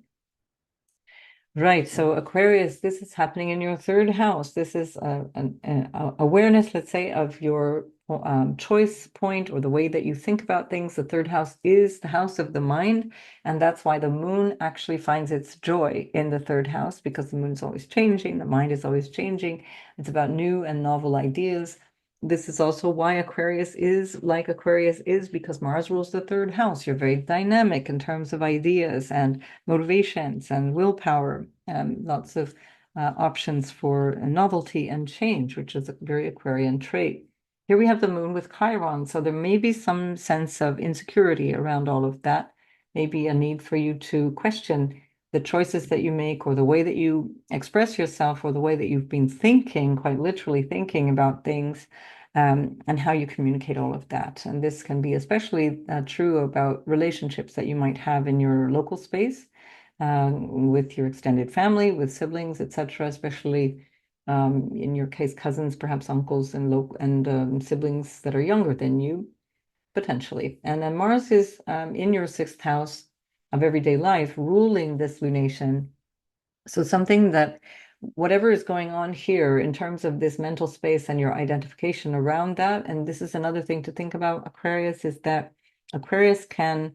Right. So Aquarius, this is happening in your third house. This is an awareness, let's say, of your choice point or the way that you think about things. The third house is the house of the mind, and that's why the moon actually finds its joy in the third house, because the moon's always changing, the mind is always changing. It's about new and novel ideas. This is also why Aquarius is like Aquarius is, because Mars rules the third house. You're very dynamic in terms of ideas and motivations and willpower, lots of options for novelty and change, which is a very Aquarian trait. Here we have the moon with Chiron, so there may be some sense of insecurity around all of that, maybe a need for you to question the choices that you make, or the way that you express yourself, or the way that you've been thinking, quite literally thinking about things, and how you communicate all of that. And this can be especially true about relationships that you might have in your local space, with your extended family, with siblings, etc., especially in your case, cousins, perhaps uncles and siblings that are younger than you, potentially. And then Mars is in your sixth house of everyday life, ruling this lunation. So something that, whatever is going on here in terms of this mental space and your identification around that, and this is another thing to think about, Aquarius, is that Aquarius can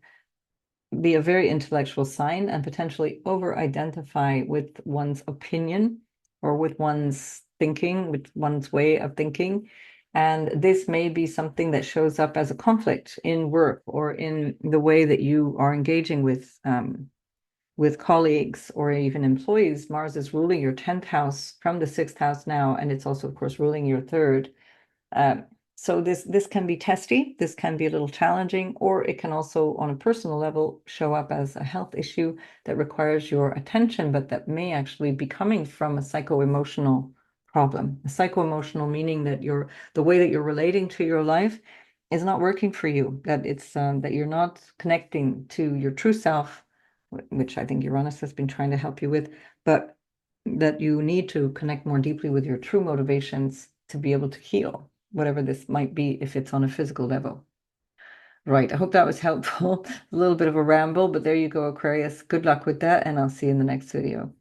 be a very intellectual sign and potentially over-identify with one's opinion or with one's thinking, with one's way of thinking. And this may be something that shows up as a conflict in work or in the way that you are engaging with colleagues or even employees. Mars is ruling your 10th house from the sixth house now, and it's also, of course, ruling your third. Um, so this can be testy, this can be a little challenging, or it can also, on a personal level, show up as a health issue that requires your attention, but that may actually be coming from a psycho-emotional problem. A psycho-emotional meaning that the way that you're relating to your life is not working for you, that it's that you're not connecting to your true self, which I think Uranus has been trying to help you with, but that you need to connect more deeply with your true motivations to be able to heal, whatever this might be, if it's on a physical level. Right. I hope that was helpful. A little bit of a ramble, but there you go, Aquarius. Good luck with that, and I'll see you in the next video.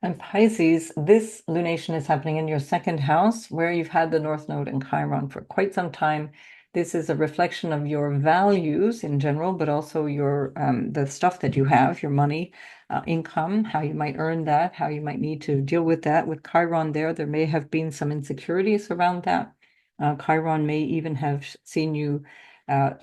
And Pisces, this lunation is happening in your second house, where you've had the North Node and Chiron for quite some time. This is a reflection of your values in general, but also your the stuff that you have, your money, income, how you might earn that, how you might need to deal with that. With Chiron there may have been some insecurities around that. Chiron may even have seen you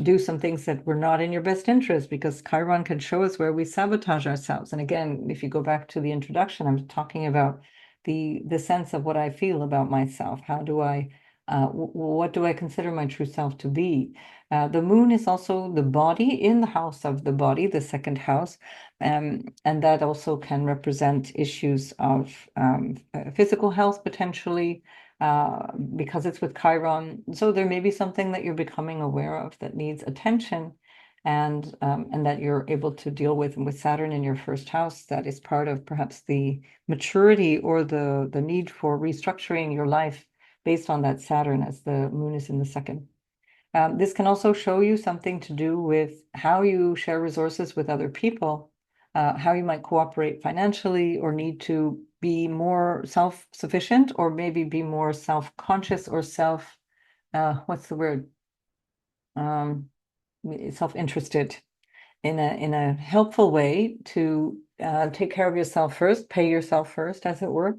do some things that were not in your best interest, because Chiron can show us where we sabotage ourselves. And again, if you go back to the introduction, I'm talking about the sense of what I feel about myself. How do I, what do I consider my true self to be? The moon is also the body, in the house of the body, the second house, and that also can represent issues of physical health potentially, because it's with Chiron. So there may be something that you're becoming aware of that needs attention, and that you're able to deal with Saturn in your first house. That is part of perhaps the maturity or the need for restructuring your life based on that Saturn, as the moon is in the second. This can also show you something to do with how you share resources with other people. how you might cooperate financially or need to be more self-sufficient or maybe be more self-conscious or what's the word? Um, Self-interested in a helpful way to take care of yourself first, pay yourself first, as it were,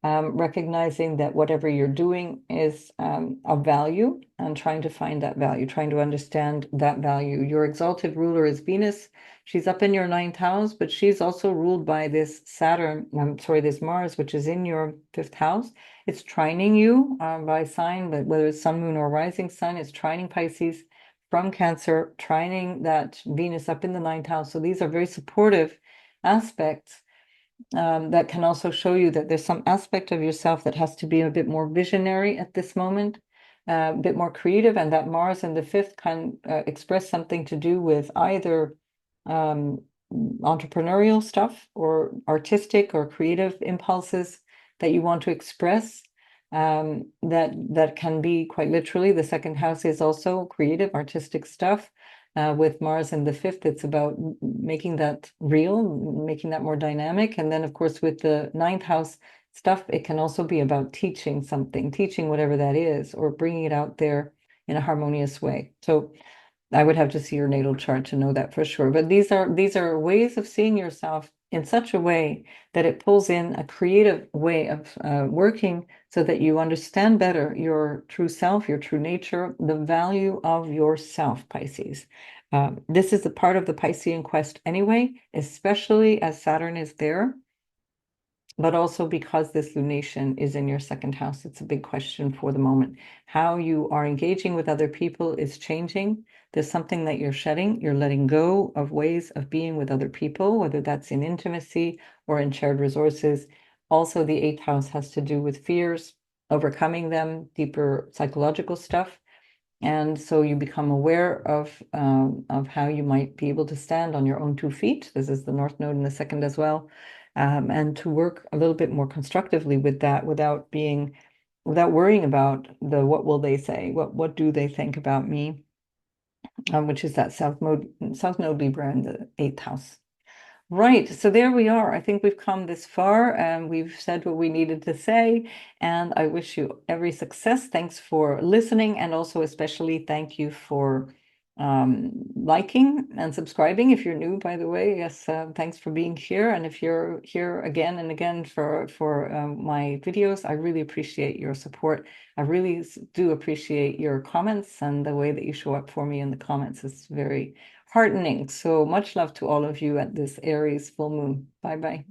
recognizing that whatever you're doing is of value and trying to find that value, trying to understand that value. Your exalted ruler is Venus. She's up in your ninth house, but she's also ruled by this this Mars, which is in your fifth house. It's trining you by sign, but whether it's sun, moon, or rising sun, it's trining Pisces from Cancer, trining that Venus up in the ninth house. So these are very supportive aspects that can also show you that there's some aspect of yourself that has to be a bit more visionary at this moment, a bit more creative, and that Mars in the fifth can express something to do with either um, entrepreneurial stuff or artistic or creative impulses that you want to express. That can be quite literally. The second house is also creative, artistic stuff. With Mars in the fifth, it's about making that real, making that more dynamic. And then, of course, with the ninth house stuff, it can also be about teaching something, teaching whatever that is, or bringing it out there in a harmonious way. So I would have to see your natal chart to know that for sure. But these are ways of seeing yourself in such a way that it pulls in a creative way of working so that you understand better your true self, your true nature, the value of yourself, Pisces. This is a part of the Piscean quest anyway, especially as Saturn is there, but also because this lunation is in your second house. It's a big question for the moment. How you are engaging with other people is changing. There's something that you're shedding. You're letting go of ways of being with other people, whether that's in intimacy or in shared resources. Also, the eighth house has to do with fears, overcoming them, deeper psychological stuff. And so you become aware of how you might be able to stand on your own 2 feet. This is the North Node in the second as well. And to work a little bit more constructively with that without worrying about the what will they say, what do they think about me, which is that South Node Libra in the eighth house. Right. So there we are. I think we've come this far and we've said what we needed to say. And I wish you every success. Thanks for listening. And also, especially, thank you for liking and subscribing. If you're new, by the way, yes, thanks for being here. And if you're here again and again for my videos, I really appreciate your support. I really do appreciate your comments and the way that you show up for me in the comments. It's very heartening. So much love to all of you at this Aries full moon. Bye bye.